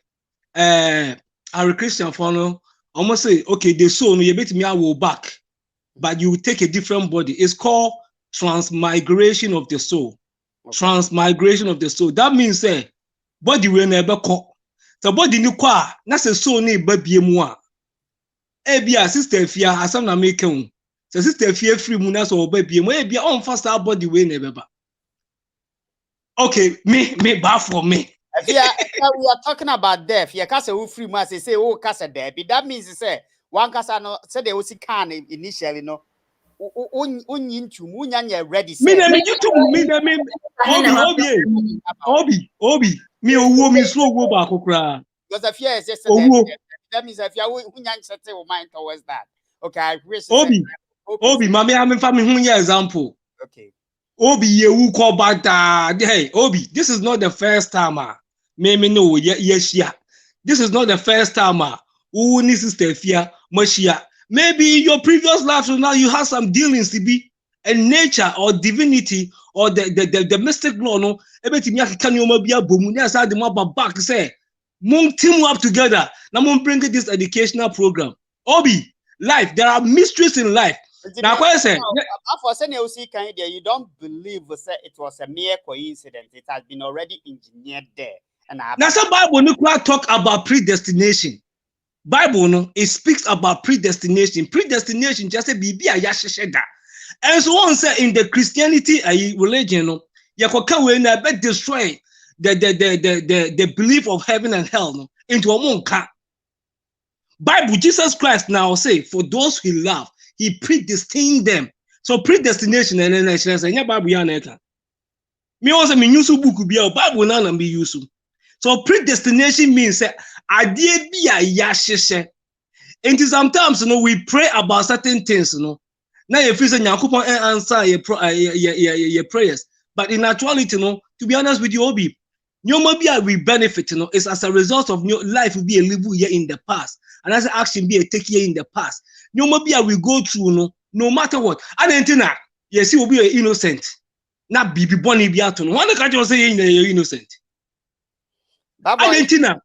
our Christian follow almost say, okay, the soul you bet me I will back, but you take a different body. It's called transmigration of the soul. Okay. Transmigration of the soul. That means say, body will never come. The body ni kwa na se so ni babie mu a bia sister fia asam na make hu se sister fia free mu na so babie mu bia on fast our body we na beba. Okay, me bad for me. We are talking about death. You can't say who free mu say oh kasa death. That means say one kasa no say they was can initially no ready. Obi. Me owo me slow go back okra. Because the fear is just that means if you set your mind towards that. Okay, I wish Obi, mama am fa me hu example. Okay. Obi ye wu ko bada. Hey, Obi, this is not the first time. Me no yes. This is not the first time. who ni sister Fia, Mashia. Maybe in your previous life, so now you have some dealings to be and nature or divinity or the mystic law. No, everything you can you be a boom. Yes, I the mob back say, Moon team up together. Now, Moon bring this educational program. Obi, life. There are mysteries in life. Now, what I say? You don't believe it was a mere coincidence. It has been already engineered there. And now, some Bible no talk about predestination. Bible no, it speaks about predestination. Predestination just a bibi a yashesheda. And so on say in the Christianity religion, no, yakoka we na be destroy the belief of heaven and hell no, into a monka. Bible Jesus Christ now say for those who love, he predestined them. So predestination and then I say Bible ya na me also me use book be Bible na be use. So predestination means that idea be a yasheshe. And sometimes we pray about certain things, Now you feel say Yakupon answer your prayers. But in actuality, to be honest with you, Obi, we benefit, it's as a result of new life will be a little year in the past. And as action be a take year in the past. We go through no matter what. And then yes, you will be innocent. Not be born be out. One can't just say you're innocent. Argentina.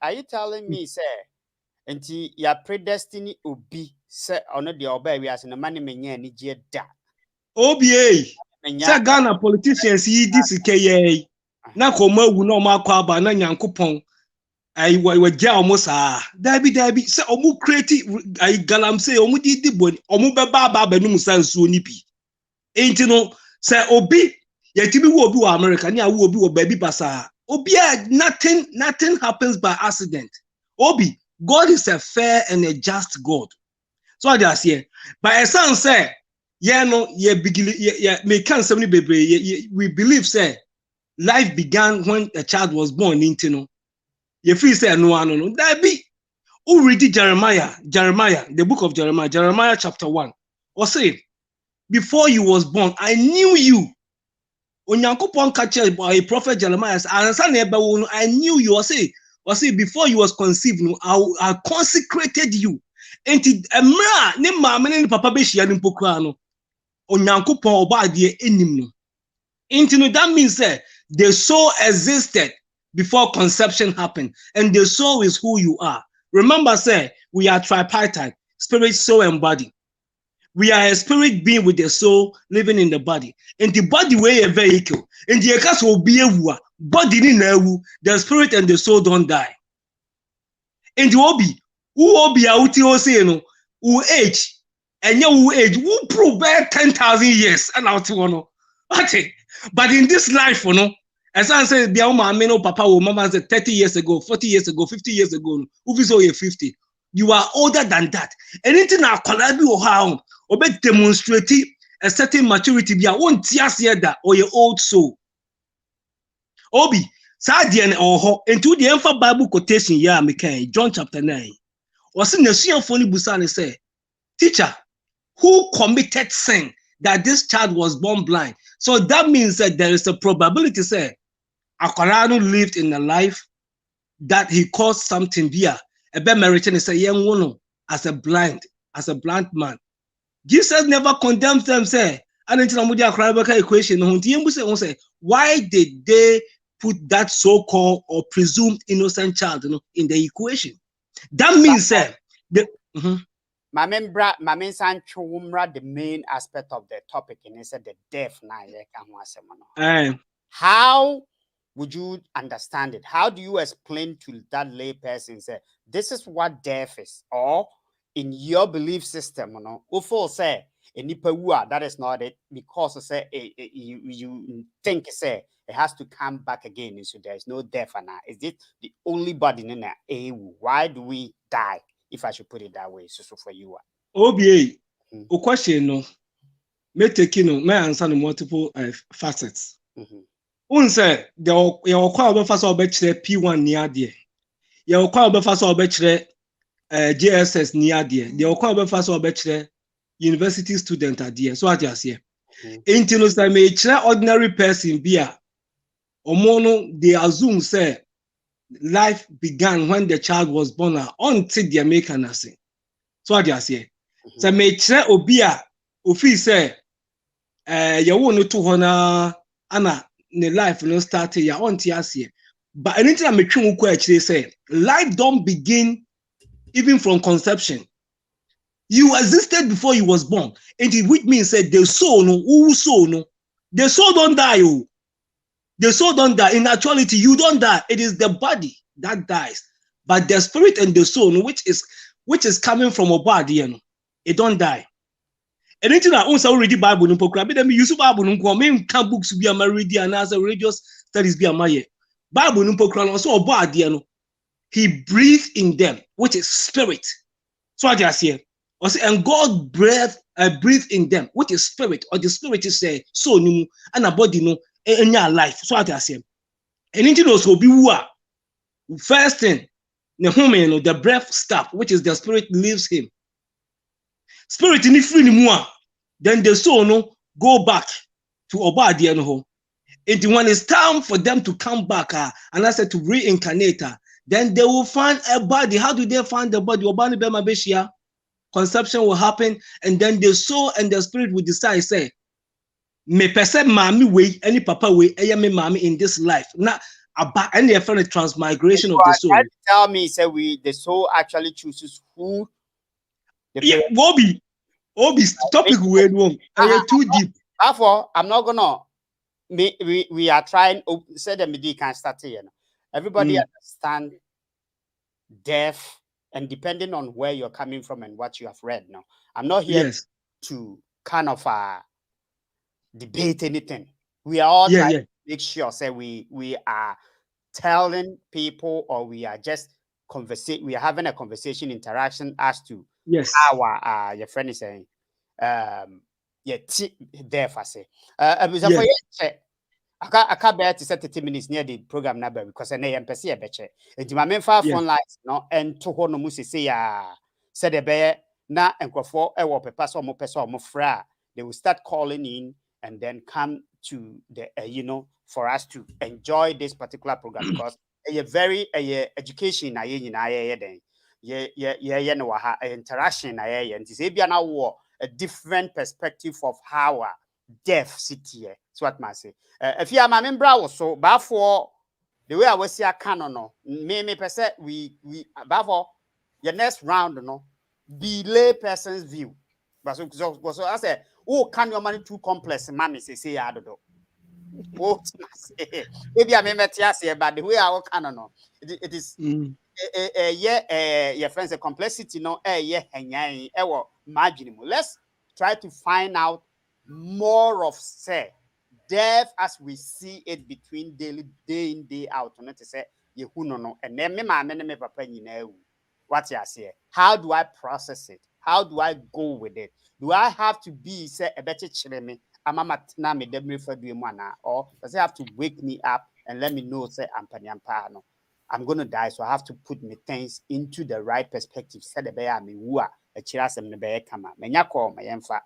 Are you telling me, sir? And you are predestined to be, sir, or not the obey we as in the money mania ni da. OBA. Sir Ghana politicians see this KA. Na koma wu no ma kwa ba na Nyankopon. Ai wa ja almost Dabi sir omu create ai galam say omu di boni omu be ba no musa nsuo ni bi. Enti no sir obi yetibi wo obi wa America ni awu obi wo ba bi basa. Obia, nothing happens by accident. Obi, God is a fair and a just God. So I just here. But as son say, we believe say life began when a child was born into no. You feel say no. That be who read Jeremiah, the book of Jeremiah chapter 1. Or say, before you was born, I knew you. Onyankopon catch a prophet Jeremiah I knew you. Say before you was conceived, I consecrated you. Enti emra ne maame ne papa be hia ne pokra no. Onyankopon oba de enim no. Enti no that means the soul existed before conception happened, and the soul is who you are. Remember, we are tripartite: spirit, soul, and body. We are a spirit being with the soul living in the body. And the body way a vehicle. And the case will be a body in the spirit and the soul don't die. And the obi, who be out here, who age, and you age, who prove 10,000 years and out to but in this life, as I said, papa or mama said 30 years ago, 40 years ago, 50 years ago, who is only 50. You are older than that. Anything I collaborate or how or demonstrate a certain maturity be a one tears that or your old soul. Obi, Sadian or into the Enfa Bible quotation, John chapter 9. Was in the Sion Phony Busani say, teacher, who committed sin that this child was born blind? So that means that there is a probability, Akorano lived in a life that he caused something via. A bad marriage and say young woman as a blind man. Jesus never condemns them, and until Mudia equation, why did they put that so-called or presumed innocent child in the equation? That means the main aspect of the topic and it said the deaf how would you understand it? How do you explain to that lay person, this is what death is? Or in your belief system, say, that is not it, because you think it has to come back again. So there is no death now. Is it the only body in a? Why do we die? If I should put it that way, so for you. OBA, a question, may take may answer the multiple facets. Unse the your kwa obefa so obechire P1 ni ade your kwa obefa so obechire JSS ni ade the kwa obefa so obechire university student ade so ade ase enti no say me chire ordinary person bia omo no they assume say life began when the child was born until the American nursing. So what do you say? So me chere obi a ofi say you wo no to hona ana ne life no start ya onti ase. But anything I me twi mu ko actually say life don't begin even from conception. You existed before you was born. And which means that the soul no, who soul no, the soul don't die. Oh. The soul don't die. In actuality, you don't die. It is the body that dies. But the spirit and the soul, no, which is coming from a body, you know, it don't die. Anything I also already Bible no pokra, but them use Bible no come can books be a married and as a radio studies be a maye. Bible no pokra also a body, you know. He breathed in them, which is spirit. So I just say, and God breathed in them, which is spirit, or the spirit is say soul no and a body no in your life. So I just say, anything also be what first thing, the breath stop, which is the spirit leaves him. Spirit in free more, then the soul no go back to Obadi and home. And when it's time for them to come back, and I said to reincarnate, then they will find a body. How do they find the body? Obani Bema Beshia. Conception will happen, and then the soul and the spirit will decide, say, me perceive mommy way, any papa way, me mommy in this life. Now, about any friend transmigration of the soul. Tell me, say the soul actually chooses who. Yeah, Obi, topic we wrong. Too deep. Therefore, I'm not gonna. We are trying. Say the media can start here. Everybody understand death. And depending on where you're coming from and what you have read now, I'm not here to kind of debate anything. We are all trying to make sure, say we are telling people, or we are just we are having a conversation, interaction as to how your friend is saying, there for say, I can't bear to set 30 minutes near the program number because I am per se a beche. It's my main far phone lines, no, and to Hono Musi say, said a bear, na and for a whoop a pass or more person more fra. They will start calling in and then come to the, for us to enjoy this particular program because a very education, interaction, and Zabia now a different perspective of how death city. So what must say? If you are my member also, but for the way I was here, canon no, me per se we above your next round no be lay person's view. But so I say, oh, can your money too complex? Mommy say I don't know. Oh, maybe I may met say, but the way I work canon no, it is your friends a complexity no marginal. Let's try to find out more of say death as we see it between day in day out. Not to say you no and then me papa what you say. How do I process it? How do I go with it? Do I have to be say a better chileme? Or does it have to wake me up and let me know say I'm gonna die, so I have to put my things into the right perspective. Said the bear me wua a chirasem the bear kama. Menya call my emfa.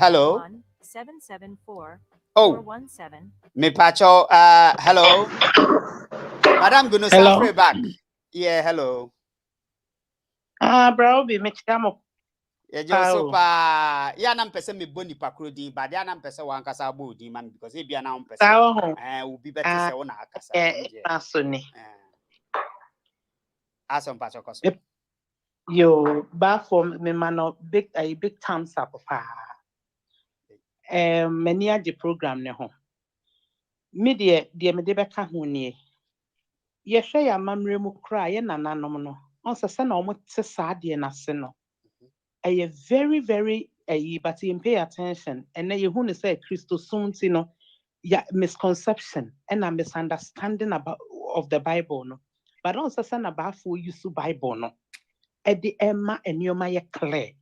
Hello 774 417. Me pacho hello. Madam gonna suffer back. Yeah, hello. Bro, be me chamo. Yeah, so pa ya na mpese me boni pakro din, but ya na mpese wan kasa bo din man because e bia na mpese will be better say wona akasa. Asoni. Asom pacho koso. Yo, back for me man a big thumbs up many a the program ne ho. Me de me de beka ho nie. Ye hwe ya mamre mu kra ye nananom no. On se na omo te sa de na se no. A very very but you pay attention and then you who say Christos something no misconception and a misunderstanding about of the Bible no. But also say na ba for use Bible no. Edi Emma and Yoma clear.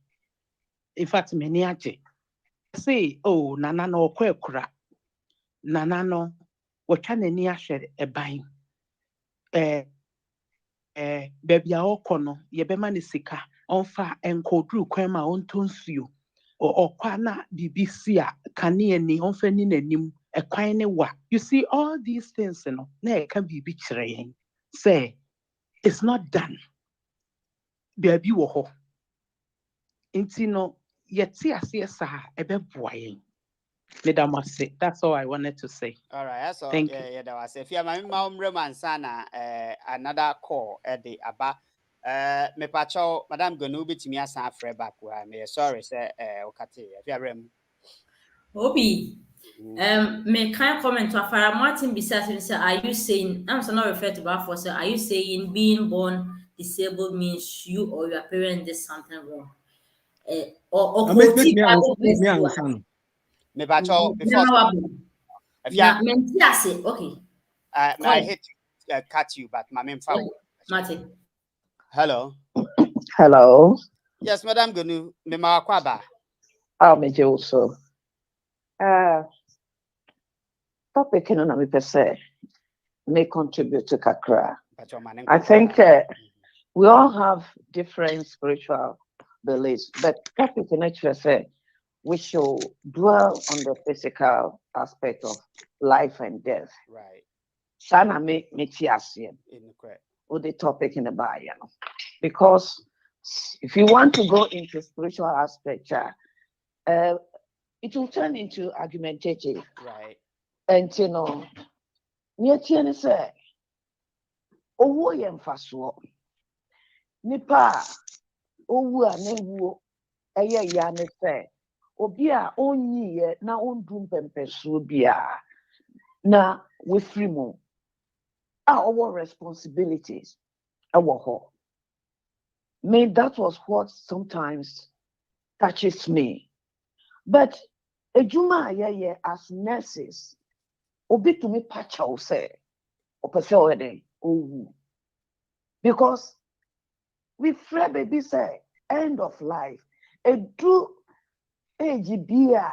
In fact, many aje say, oh, nana no kwekura. Nana no, what can any asher a buying? Baby, a okono, ye bemani sika, on fa and kodru kwema on tonsio, or kwana BBC, kani and the onfenin and nim, ɛkwan ne wa. You see all these things, na ɛka biribi kyerɛ yɛn sɛ it's not done. Baabi wɔ hɔ. Nti no yɛte aseɛ saa ɛbɛboa yɛn. That's all I wanted to say. All right, that's all. Thank you. Yeah, that was. If you have my mom Romansana, another call at the Aba. Me pacho, Madam Gonubi to me as a friend back where me sorry, sir. Okati. If you have Obi, may kind comment to Afara Martin besides him say, are you saying, I'm not referred to Balfour, sir, are you saying being born disabled means you or your parent did something wrong? Or Make me understand. me pacho before. If you okay. I hate to cut you, but my main phone. Martin. Hello. Hello. Yes, Madam Gonu, me Kwaba. Me also. Topic in on me say may contribute to Kakra. I think we all have different spiritual beliefs, but topic in nature say we should dwell on the physical aspect of life and death. Right. Sana me tiasiem. Or the topic in the Bible, because if you want to go into spiritual aspect, it will turn into argumentative. Right. And you know, near Tiana say, oh, yam faso. Nipa, oh, newu, yane say, obia only na on doom pempesu bia na with free mo. Our responsibilities, our whole. Me, that was what sometimes touches me. But ejuma yeah as nurses, obi to me pacha o say, because we fret baby say end of life. A do age bia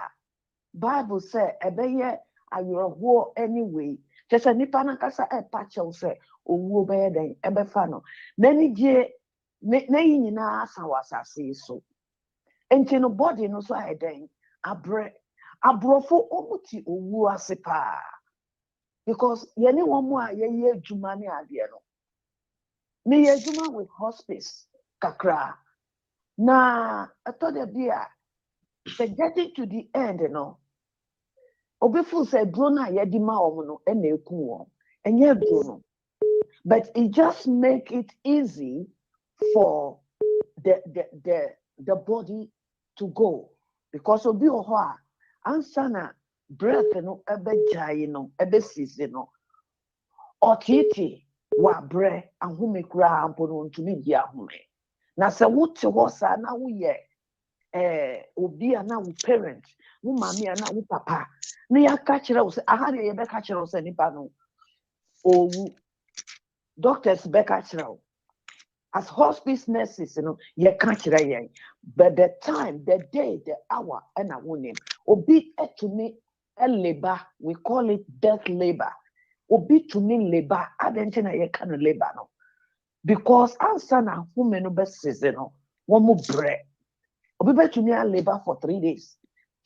Bible say ebeye ayoro anyway. Just a nipa na kasa pacha o say owu obeye den ebefa no. Nani je na nyina asawasase so. Enti no body no so ayeden abrofo omuti owu ase pa. Because yene womo a ye adwuma ne ade no. Me ye adwuma with hospice kakra. Na atode bia getting to the end no. Obifu say dro na ye di ma omo no e na eku won. Enye dro no. But it just make it easy for the body to go, because obi oho a ansana breath no ebe jai no ebe sisi no otiti wa bre ahome kura ampo no ntumi di ahome na se wote ho sa na wo ye obi a na wo parent wo mami a na wo papa na ya ka kire wo se aha ne ye be ka kire wo se nipa no owu doctors be ka kire wo. As hospice nurses, you know, you can't hear. But the time, the day, the hour, and I want him. Obi to me a labor, we call it death labor. Obi to me labor, I don't think I can labor no. Because answer na woman no best season no, one more bread. Obi to me a labor for 3 days,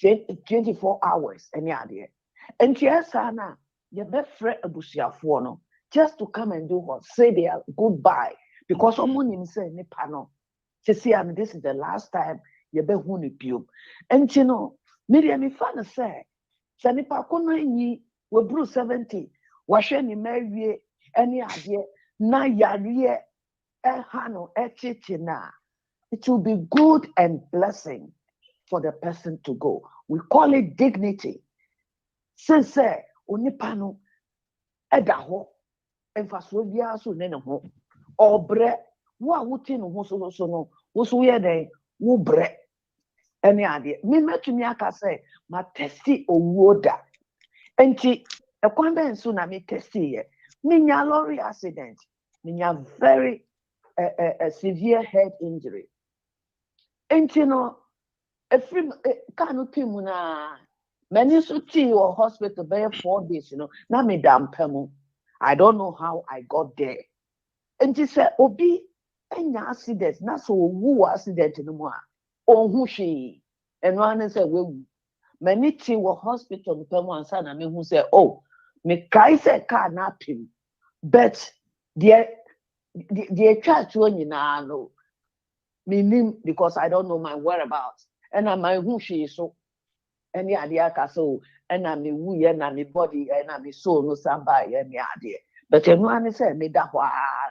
24 hours, any idea. And yes, Anna, you be fret abusia for no, just to come and do what? Say their goodbye. Because someone himself ne pano. This is the last time you be huni pium. And you know, me fan say, Sanipa kono yi we bru 70, washe ni mewie any idea na yariye hano chichina. It will be good and blessing for the person to go. We call it dignity. Since onipano edaho emfaso bia so ne ho. Obre wa wuti no ho so no wo so ye den wo bre ene ade me metumi aka say ma testi owuoda enti ekwan ben so na me testi ye me nya lorry accident me nya very severe head injury enti no efrim kanu pimu na many so ti or hospital by 4 days, you know, na me dampemu. I don't know how I got there. And she said, Obi, enya accident, na so wu accident no mo a. Onhu hwe. And one say we many tea were hospital per one son and me who say, oh, me kaise car napping, but the church when you know me because I don't know my whereabouts, and I'm my who she is so any idea so and I'm me woo and I'm me body and I'm me soul no somebody any idea. But anyone say me that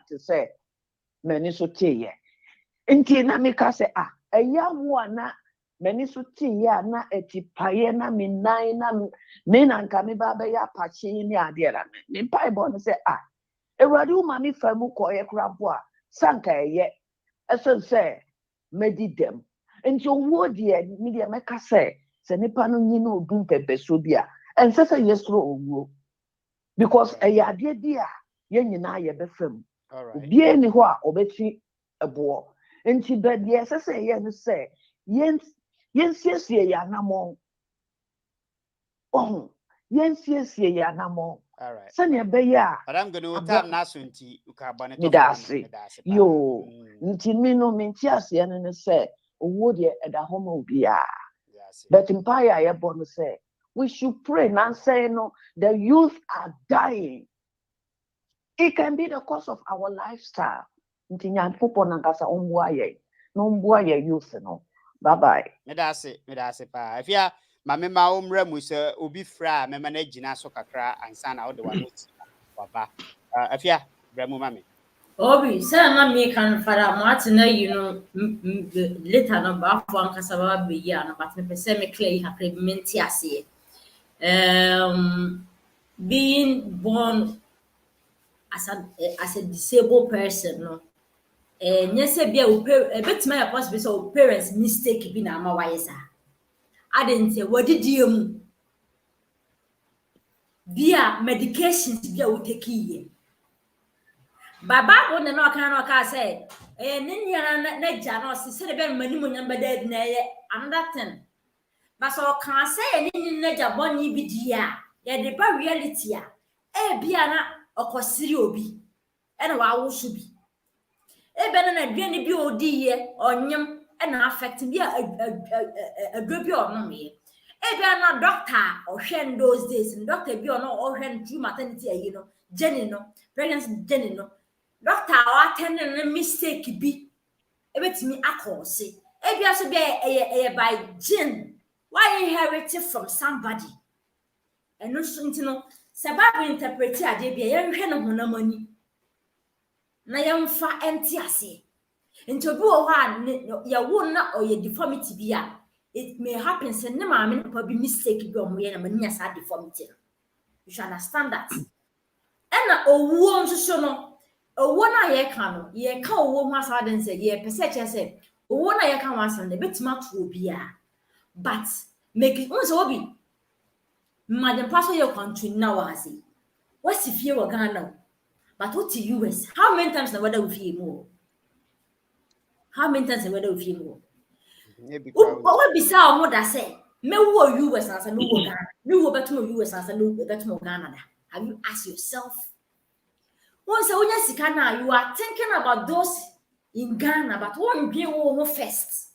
to say many so tea. Inti na me ka say eya one na many so tea ya na etipaye na me nine na me na nka me ba be ya pachi ni ade la me pai bon say ewrade uma me fa mu koye krabo a sanka eye esen say medi dem nti owo de me de me ka say se nipa no nyi na odun pepe so bia ense say yesro owo because eya ade dia ye nyina ye be fam bia ni ho a obeti ebo nti bed ye say ye no say yen siesie ya namon siesie ya namon all right sani be ya but I'm going to tap nasunti ukabane me dase yo nti me no me nti ase no say owo de eda homa obia but empire ye born say we should pray and say no the youth are dying. It can be the cause of our lifestyle. Nti nyankopon nankasa ombua ye no ombua ye youth no bye bye me dase pa afia mame ma omra mu se obi fra me ma na gina so kakra ansa na wo de wa no baba afia bra mu mame Obi, say na me kan fara Martina, you know, later no ba fo ankasa ba be ya no, but me pese me clear hakre menti ase. Being born as a disabled person, no. Nyese bia o betima ya possible so parents mistake bi na ama waye sa. Adente wadidie mu. Bia medications bia wo take ye. Baba won na aka say nenya na ja no se de be mani mo nyamba da na ye another thing but so can say nenya na ja boni bi dia ye de ba reality a bia na okosiri obi e na wa wo so bi e be na aduane bi odi ye onyem e na affect bia adro bi ono me e bia na doctor ohwe those days doctor bi ono ohwe through maternity ayi no Jenny no pregnancy Jenny no doctor attending a mistake be ebetimi akose ebia so be by gene why inherit it from somebody and no no sabab interpret ade bia ye hwe no honamani na yemfa enti ase nti obi wo ha ya wo na oye deformity bia it may happen say ne ma me no be mistake bi omo ye na mania sa deformity you should understand that ena owuo nso no owo na ye ka no ye ka owo ho asa den say ye pese che say owo na ye ka ho asa den betima to obi a but make it once obi madam paso ye continue na wazi what's if you were Ghana but what to US how many times na whether we feel more how many times na whether we feel more what be say omo da say me wo US and say me wo Ghana me wo beto US and say me beto Ghana da have you asked yourself once you are thinking about those in Ghana, but one be first.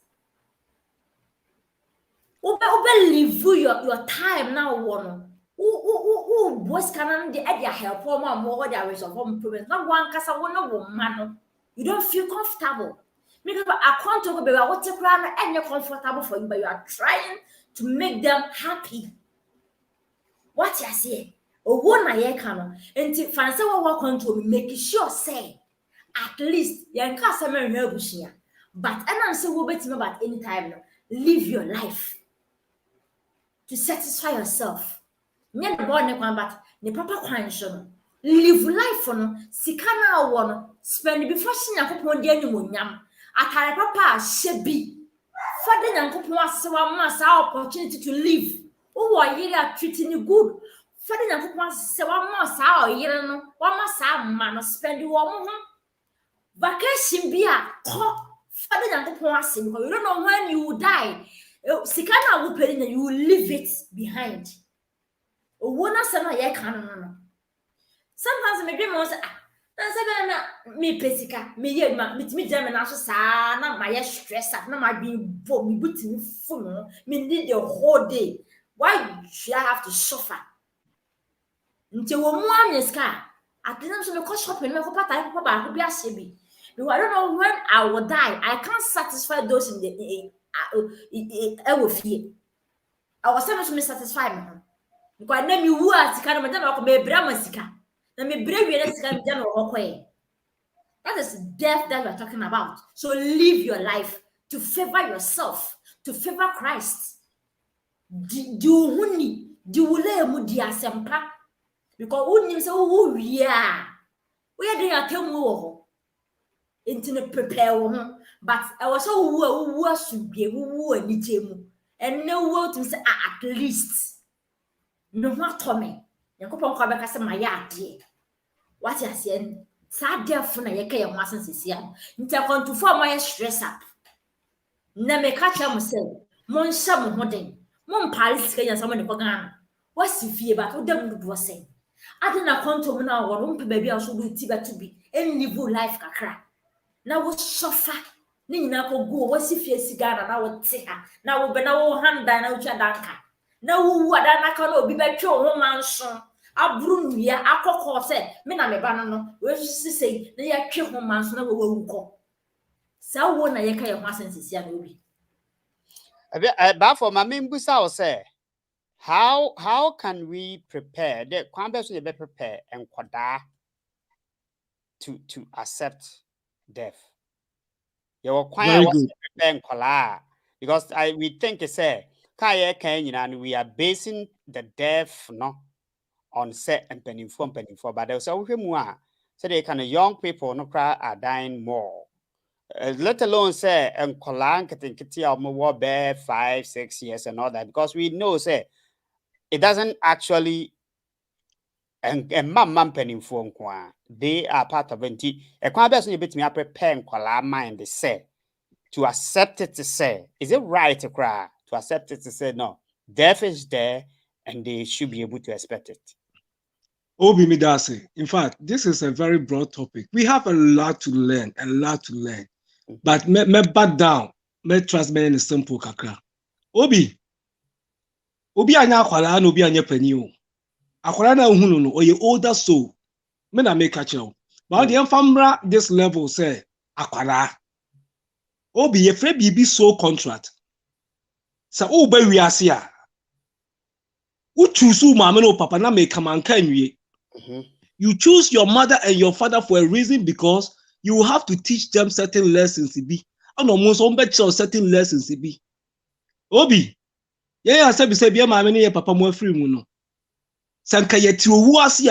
Live your time now, one. Who boys can the idea help for more there is of home problems. Not one cast a woman. You don't feel comfortable. Because I can't talk about what you plan and you're comfortable for you, but you are trying to make them happy. What you say? Owo na ye ka no enti fanse wo control make sure say at least yan ka say me hwa abushia but enam say wo betime about any time no live your life to satisfy yourself nya no born kwan but ne papa kwan so no live life no sika na wo no spend before Yakopon de anyumonyam atare papa hye bi fade Yakopon asewa ma sa opportunity to live wo yiri a treating you good fade Yakopon se wa ma sa oyire no wa ma sa ma no spend wo mo ho vacation bi a ko fade Yakopon ase because you don't know when you will die sika na wo peri na you will leave it behind owo na se na ye kan no sometimes me dream was na me pesika me ye ma me jam na so sa na ma ye stress na ma be bo me butimi fu no me need the whole day Why should I have to suffer? Until one is car. At the end of the shopping, because I don't know when I will die. I can't satisfy those in the I will fear. I was supposed to satisfy me. Because name you who are kind of madam me bramasika. Na me brave you sika jam okwe. That is death that we are talking about. So live your life to favor yourself, to favor Christ. Do huni, do le mu di asempa. Because who say who we are. We are doing a temu into prepare but I was so who should be who any temu. And no word to say at least. No matter me. Yakupon kwa beka se mayade. What you saying? Sa deaf na yeke ya masen sisia. Nti kontu fo my stress up. Na me ka cha mo se, mon sha mo hoden. Mon pare sika ya sama ne ko gan. Wasi fie ba to dem do say. Ade na kontu mo na wo mpe ba bia so do ti ba to bi. En live life kakra. Na wo suffer. Ni nyina ko go wasi fie sigara na wo te ha. Na wo be na wo handa na wo twa danka. Na wo wada na ka na obi ba twa ho manso. Abru nua akokọ se me na me ba no we sisi na ya twe ho manso na wo wuko. Sa wo na ye ka ye ho asensisia na obi. But for my membusa will say, how can we prepare the kwambe be prepare and kwada to accept death? You will quite prepare and kwala because we think it's and we are basing the death on set and penny for, but there's also more. So they kind of young people no cry are dying more. Let alone say and kolan kiti more bear 5-6 years and all that because we know say it doesn't actually and mom penny for they are part of it. A question you bit me prepare and kola mind they say to accept it to say is it right to cry to accept it to say no death is there and they should be able to expect it. Obi Midasi. In fact, this is a very broad topic. We have a lot to learn. But me back down, me trust me in a simple kakra. Obi anya akwala na obi anya pani o. Akwala na hunu no oye older soul. Me na make catch you. But the famra this level say akwala. Obi ye free bibi soul contract. Sa o ba wiase a. Who choose mama no papa na make manka nwie. You choose your mother and your father for a reason because you will have to teach them certain lessons. Certain lessons. Obi, yeah, say my papa more free muno.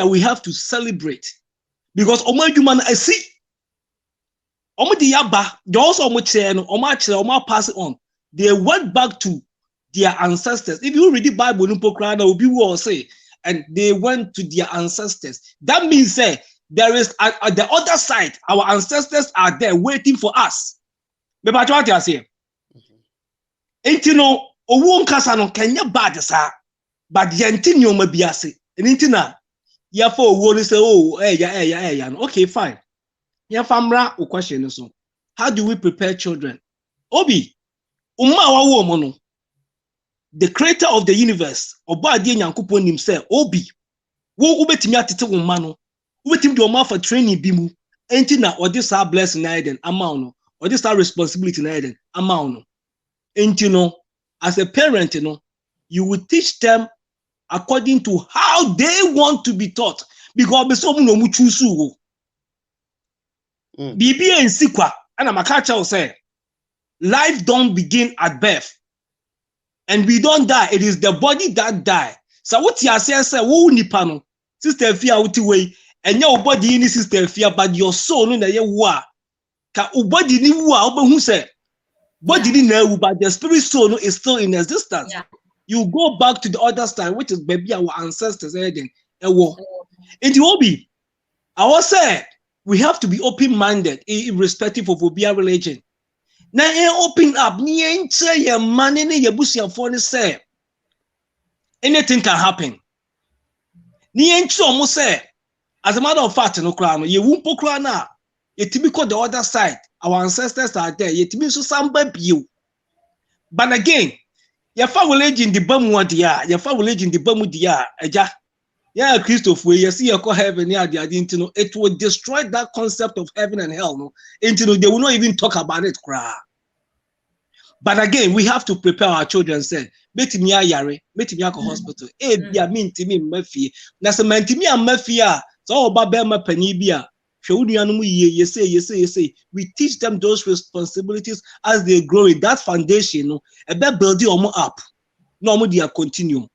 We have to celebrate because human I see. They also pass it on. They went back to their ancestors. If you read the Bible, Obi will say. And they went to their ancestors. That means there is at the other side, our ancestors are there waiting for us. But what you say? Ain't you know, Owon Kasano Kenya bad sa, but Yantinio Mabiase, and Intina, Yafo would say, oh, okay, fine. Yafamra, or question so. How do we prepare children? Obi, Umawa woman. The creator of the universe, Oba Adi Nyankopon himself, Obi, wo ubetimi atete wo ma no, ubetimi do ma for training bi mu, enti na odi sa blessing na eden ama no, odi sa responsibility na eden ama no. Enti no, as a parent no, you will teach them according to how they want to be taught because be so no mu choose wo. Bibi ensikwa, ana makacha say, life don't begin at birth. And we don't die. It is the body that die. So what you say, wo nipa no, sister fear uti way, and your body in sister fear, but your soul no na ye wa. Ka body ni wa, who say, body ni na but the spirit soul no is still in existence. Yeah. You go back to the other side, which is maybe our ancestors. In the Obi, I was say we have to be open-minded, irrespective of Obia religion. Na open up ni enche ye mane ne ye busuafo ne say anything can happen. Ni enche omo say as a matter of fact no kra no ye wumpo kra na ye tibi ko the other side our ancestors are there ye tibi so samba bio. But again Your village in the Bamu dia, your village in the Bamu dia, eja. Yeah, Christopher, you see your heaven, yeah, they didn't know it will destroy that concept of heaven and hell. No, and they will not even talk about it. But again, we have to prepare our children. Say, "Meti mi ayare, meti mi ako hospital." Bia mi ntimi mafie. Na se mantimi amafia. So oba be ma pani bia. Hwe unuanu mu ye say. We teach them those responsibilities as they grow. In that foundation, no, ebe build omo up. No omo dia continue.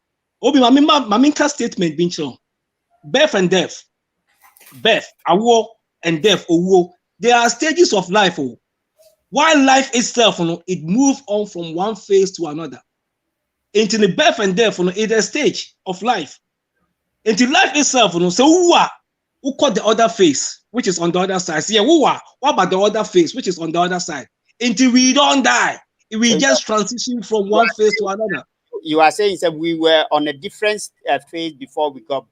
Obi maminka statement bin chon. Birth and death. Birth, awo and death, owo. There are stages of life. Oh. While life itself, it moves on from one phase to another. Into the birth and death, it's a stage of life. Into life itself, so who caught the other phase, which is on the other side? So, what about the other phase, which is on the other side? Until we don't die, we just transition from one phase to another. You are saying that we were on a different phase before we got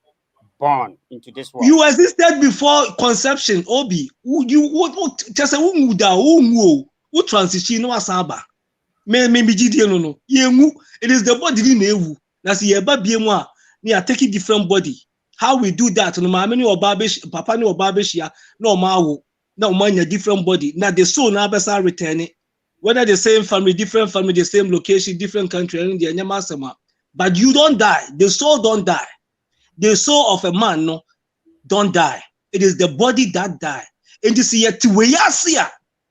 born into this world. You existed before conception, Obi. Just who transition no asaba. Maybe no. It is the body in na si eba biemu a na take different body. How we do that? No mama ni obabesh, papa ni obabeshia, no mawo. Na umanya different body. Na the soul na besa return it. Whether the same family, different family, the same location, different country, and the but you don't die. The soul don't die. The soul of a man no don't die. It is the body that die. And you see it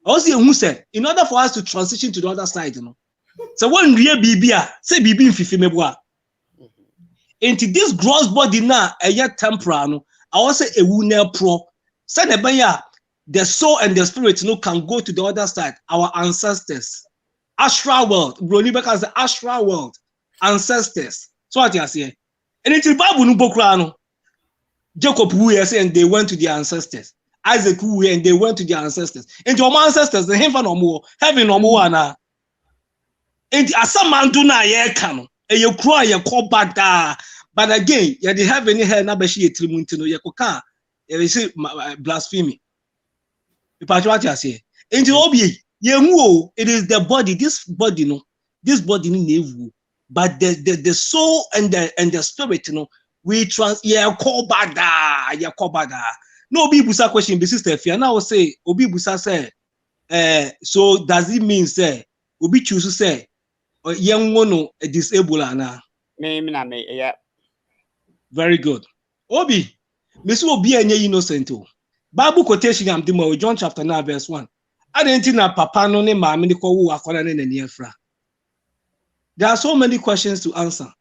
also in order for us to transition to the other side, So when real bibia say bibi in fifi meboa. Into this gross body now a yet temporal. I also a wune pro. Say the soul and the spirit can go to the other side. Our ancestors, astral world, Brolibeka the astral world, ancestors. So what you say? And it's Bible no Jacob who say and they went to their ancestors. Isaac who and they went to their ancestors. And your ancestors, the heaven no more, heaven no more na. And as some man do na ye can, and you cry you call back da. But again, you they have any hair na be she trimuntino ye koka. You say blasphemy. What you say? Into obi it is the body. This body no, but the soul and the spirit we call bada. No obi busa question be sister Fia. Now I say obi busa say so does it mean say obi choose to say no disable ana? Yeah. Very good. Obi Miss Obi enye innocent. Bible quotation am demo John chapter 9 verse 1. Adentina papa no ne maame ni ko wu akola ne nani afra. There are so many questions to answer.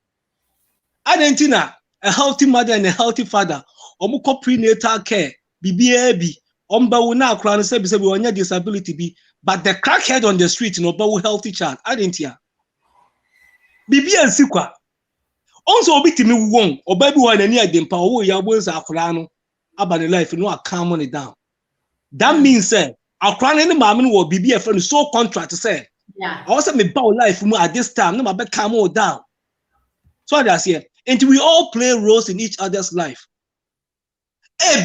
Adentina a healthy mother and a healthy father omuko prenatal care bibi omba wu na akora no se bi onya disability bi but the crackhead on the street no ba wu healthy child adentia bibi ansikwa onso obi timi won oba bi wo nani adempa wo ya bo nsa akora no about life no calm on it down. That means say akora ne maame no wo bibi e friend so contract say Yeah. also me bow life at this time no mabe calm all down. So that's here. And we all play roles in each other's life.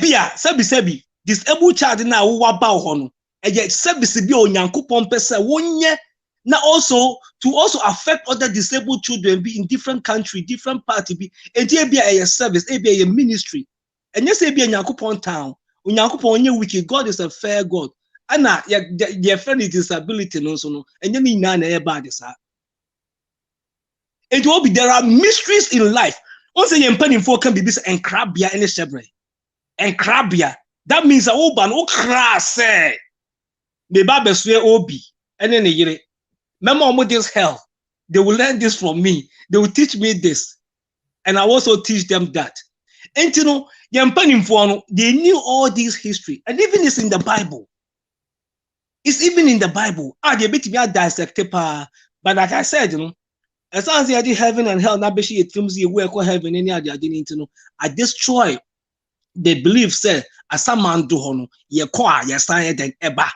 Bia sebi disabled child na wo ba ho no e je sebi onyankopon pese wonye na also to also affect other disabled children be in different country, different party be and bia a service, bia a ministry. And you say be onyankopon town, onyankopon onye wicked. God is a fair God. Ana your friend is disability no so no and you na na e bad sa. It will be there are mysteries in life. Once you mpanimfo can be this and crabia any shebre. And crabia. That means a oban o crass say. The Bible swear obi and then yere. Remember this hell. They will learn this from me. They will teach me this. And I also teach them that. And you know, they knew all this history. And even it's in the Bible. It's even in the Bible. They bit me dissect but like I said, you know, as long as they did heaven and hell, not be it films you work or heaven any other didn't know. I destroy the belief say as some man do hono ye kwa ye sign than eba.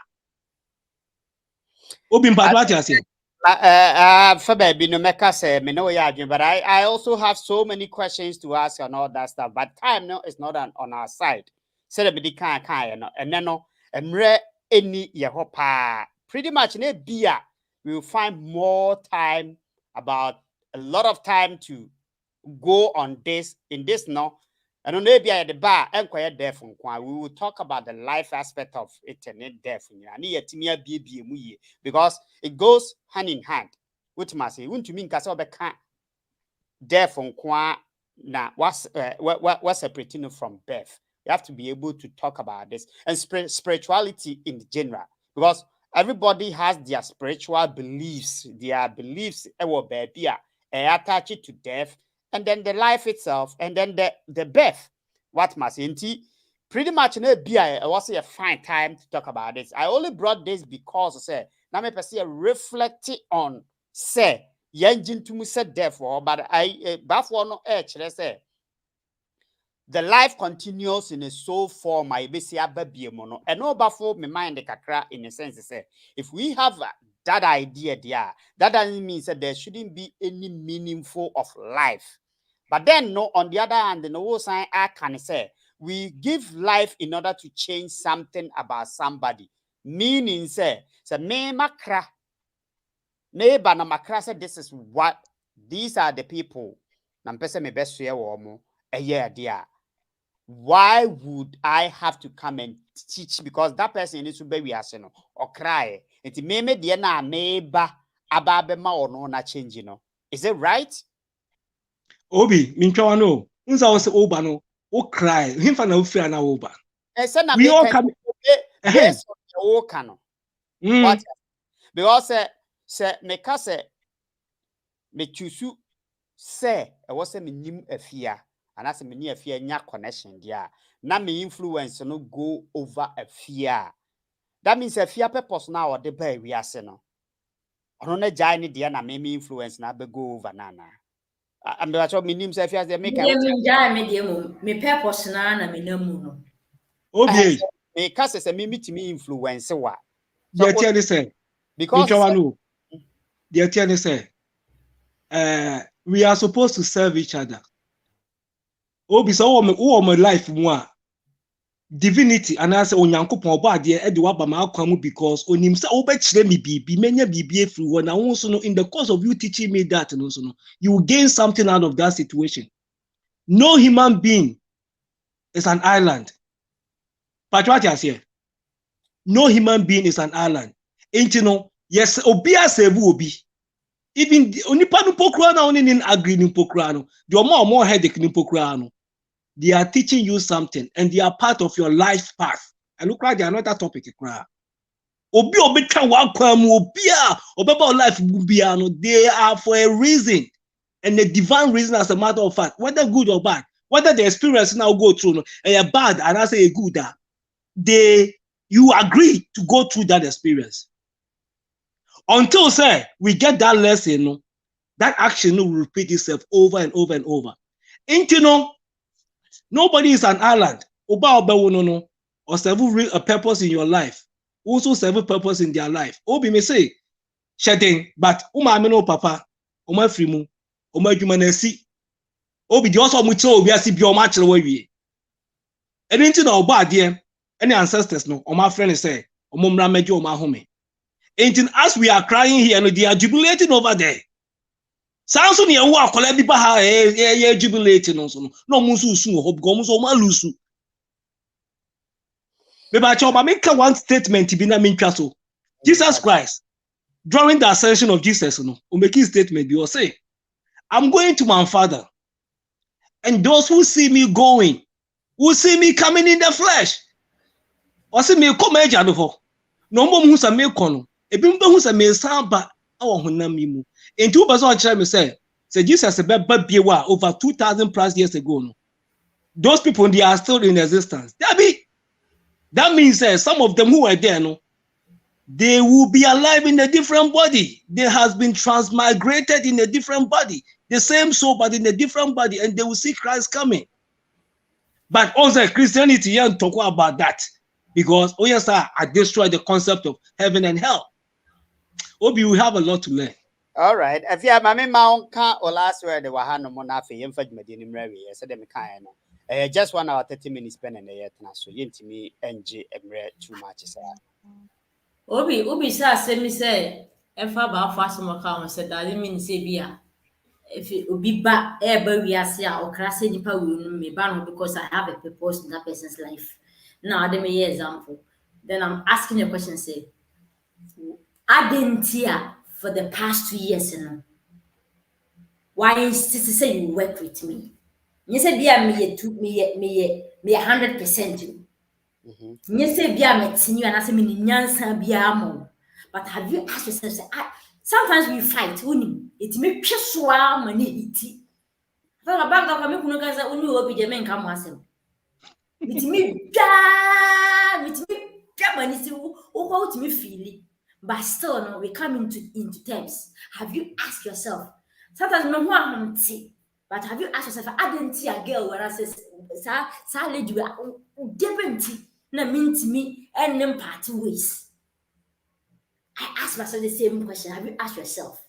Obin what you say? For baby, no make us say me know ya, but I also have so many questions to ask and all that stuff. But time no is not on our side. So the bidi can and then no emre any yehopa. Pretty much in a beer we will find more time about a lot of time to go on this in this no. And maybe at the bar and quiet death we will talk about the life aspect of it and death because it goes hand in hand. Which must say, wouldn't you mean death na what's separating from birth? You have to be able to talk about this and spirituality in general, because everybody has their spiritual beliefs, baby attach it to death, and then the life itself, and then the birth. What must pretty much it was a fine time to talk about this. I only brought this because say now me person reflect on say Yanjin to me said therefore, but I before no say the life continues in a soul form. I be say baby mono and no before me mind the kakra in a sense say if we have that idea there, that doesn't mean that there shouldn't be any meaningful of life. But then no, on the other hand, the no sign I can say we give life in order to change something about somebody. Meaning say me makra. Neighbor na makra said this is what these are the people. Nampese me best share womo a year dear. Why would I have to come and teach? Because that person needs to be aseno or cry. It may me dear na neighbor ababema or no na change, Is it right? Obi, minchawano, unza wase oba no, o cry, him fa na ufia na oba. We all come. Yes, no. What? Because say me kase me chusu say I was a minim afia, and as a mini afia nya connection there. Na me influence no go over a fear. That means a fear purpose now or the bay we are no. On a giant dear na me influence na be go over nana. I'm not sure minim say fear they make me purpose na me namu. Okay. Me kase say me influence wa. They tell you say because they tell you say we are supposed to serve each other. Obi so o my life more divinity and I say onyankopon oba de e de wa ba ma akwamu because onim say obekire me bibi menya bibi efiri wo na won so no in the course of you teaching me that no so no you will gain something out of that situation. No human being is an island. Patriot here. No human being is an island. Ain't you know? Yes, obi asevu obi. Even onipa no pokra na oni nin agree ni pokra no. The more headache ni pokra no. They are teaching you something and they are part of your life path. And look like they are not that topic. Obi obeka wa kwamu obi a obeba life bia no. They are for a reason, and a divine reason as a matter of fact, whether good or bad, whether the experience now go through no, a bad and I say a good you agree to go through that experience. Until say we get that lesson, no, that action will repeat itself over and over and over. Ain't you know? Nobody is an island. Oba no, or serve a purpose in your life. Also serve a purpose in their life. Obi may say, shedding, but no papa, uma frimu, uma jumanesi. Obi the also mucho we are see bio match we. And into no bad dear, any ancestors no, or my friend say, or mumra mejo ma home. And as we are crying here, no, they are jubilating over there. Sounds on your walk, let me buy jubilating also. No musu soon, hope gomus or malusu. Maybe make one statement to be na minchaso. Jesus Christ, during the ascension of Jesus, no, make his statement, you will say, I'm going to my Father, and those who see me going will see me coming in the flesh. Or see me come ejado. No more musa me kono. Ebi mbe musa me samba awo honamimu. In 2 person say Jesus over 2,000 plus years ago. No? Those people they are still in existence. That means some of them who are there, no, they will be alive in a different body. They has been transmigrated in a different body, the same soul, but in a different body, and they will see Christ coming. But also Christianity, you don't talk about that because oh yes, I destroy the concept of heaven and hell. Obi, we have a lot to learn. All right. If you have my mount or last word, the Wahano Monafi, and Fed Medium Rary, I said, just 1 hour, 30 minutes spent in the yet now. So, you to me, NG, and read too much. Obi, say, me say, if I fast my account said that didn't mean say beer. if it will be back, we are say or crass any power me ban because I have a purpose in that person's life. Now, let me hear example. Then I'm asking a question, say, I didn't hear for the past 2 years, you know. Why is this say you work with me? You said, be me 100%. You say, be a meeting you and I say, me nyansa be a mo. But have you asked yourself, say, sometimes we fight, it may piss money, it. From a bank of me, who knows that only will be the men come once. With me, money, so to me feeling. But still, no, we come into terms. Have you asked yourself? Sometimes no one see, but have you asked yourself? I didn't see a girl where I says, "Sir, lady, you are different." Na mean to me, and then party ways. I ask myself the same question. Have you asked yourself?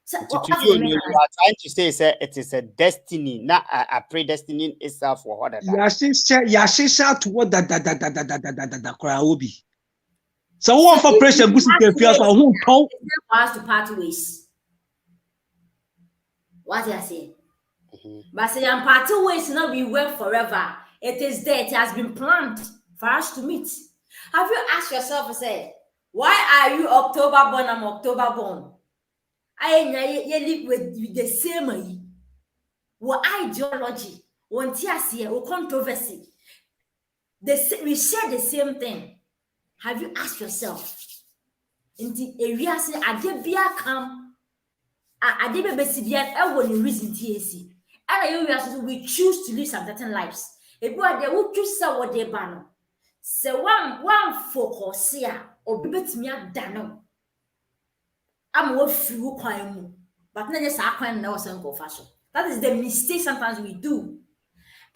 So, To you, you are trying to say it is a destiny, not a predestining itself for what that. Yashisha to what that cry will be. So what for pressure goes to fears or who told us to part ways. What I say? But say I'm party ways now we work forever. It is there, it has been planned for us to meet. Have you asked yourself, say, why are you October born? I'm October born. I live with the same what ideology, one tears or controversy. We share the same thing. Have you asked yourself? In the area, say, I did be a come. I did be Bessidian, I will reason TAC. And we choose to live some certain lives. If we are there, we choose what they ban. So one focus here, or bet me at Dano. I'm what few crime, but not just our crime now, fashion. That is the mistake sometimes we do.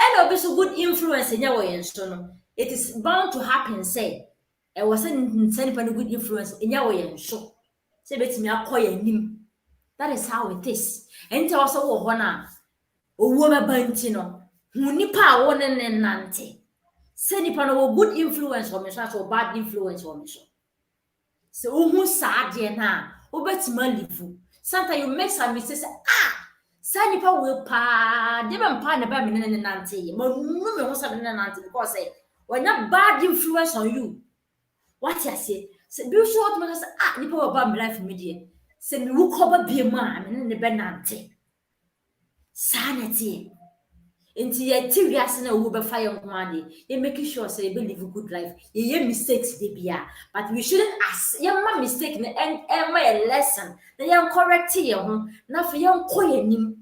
And obviously, good influence in your way, so it is bound to happen, say. I wasn't sending good influence in your way, and so. Say, bet me, I'll call your name. That is how it is. And tell us all one. Woman Bantino, who nipa one and nante. Say nipa no good influence on me, or bad influence on me. So who sad na, bet malifu. Sometimes you make some mistakes, say nipa will pa, demon pan about me and nante. Moon was having an auntie because say, when not bad influence on you. What I say? Say, be short man, nipa will bam life media. Say me who cover be a man and the benante. Sanity. Into your TVS and a Uber fire money, you're making sure so you live a good life. You mistakes, they be, but we shouldn't ask your mistake and a lesson. They are correct here, not for young coin.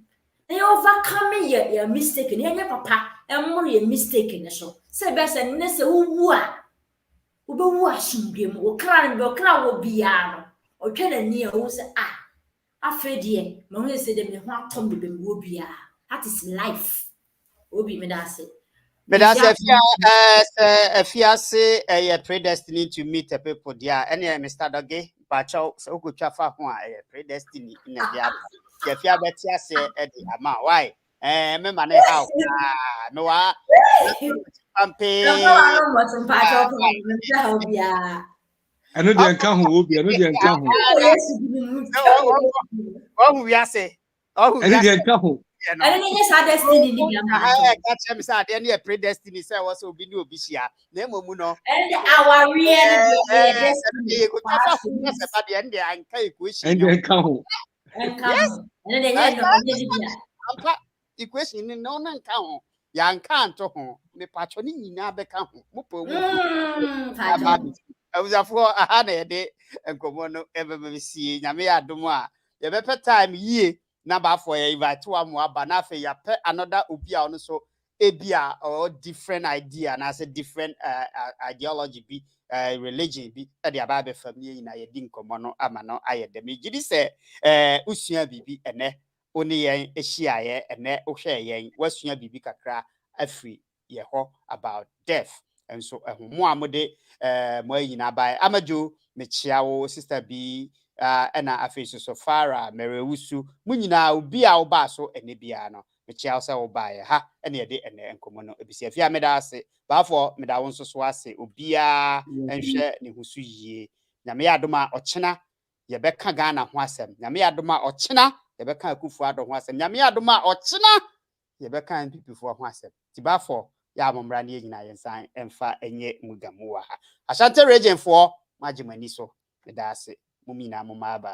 They overcome your mistake and your papa and more your mistake in the show. Say best and Nessa who are washing him or crying or crowd will be or can a near who say, I feel dear, Mona said, them what Tom will be. That is life. Obi me that's it. But that's if you say a predestined to meet the people there, any Mr. Doge, but so good chafa a predestined in a dia. If you better say Eddie Ama, why? Me money how? No, I'm some part of the I know the account who will be, I know the account. Oh, we are say, oh, I know the account. I don't just had destiny. I catch him, sir. Then you predestined, sir. Was so be no bishia. Name Muno. And our real destiny. But the end, I can't question. And the account. Yes. Equation in no one count. Young can't to home. Me patroni never count. Mupo. I was a for a hundred day and come ever see. Namia Duma. The better time ye. Number for a more banafe ya pe another ubia on so ebia or different idea and as a different ideology be religion be the ababe family in a din common amano I the me say usua bibi ene oni yen ehia ye ene ohwe yen wasua bibi kakra afri ye ho about death and so mo amode mo yina bai amajo me chiawo sister bi ena afeso so fara merewusu munyina obi a oba so ene bia no me chia se oba ye ha ene ye de ene enkomo no ebisi afia me da ase ba for me da wonso so ase obia enhwe ne husu yie na me adoma ochena ye beka Ghana ho asem na me adoma ochena yɛbɛka Akufo-Addo ho asɛm nyame adom a ɔkyena yɛbɛka NPP-foɔ ho asɛm tibafo yɛ amomra ne nyina yɛnsan ɛmfa ɛnyɛ mugamu wɔ ha Ashanti region foɔ magye mani so meda ase mumina mumaba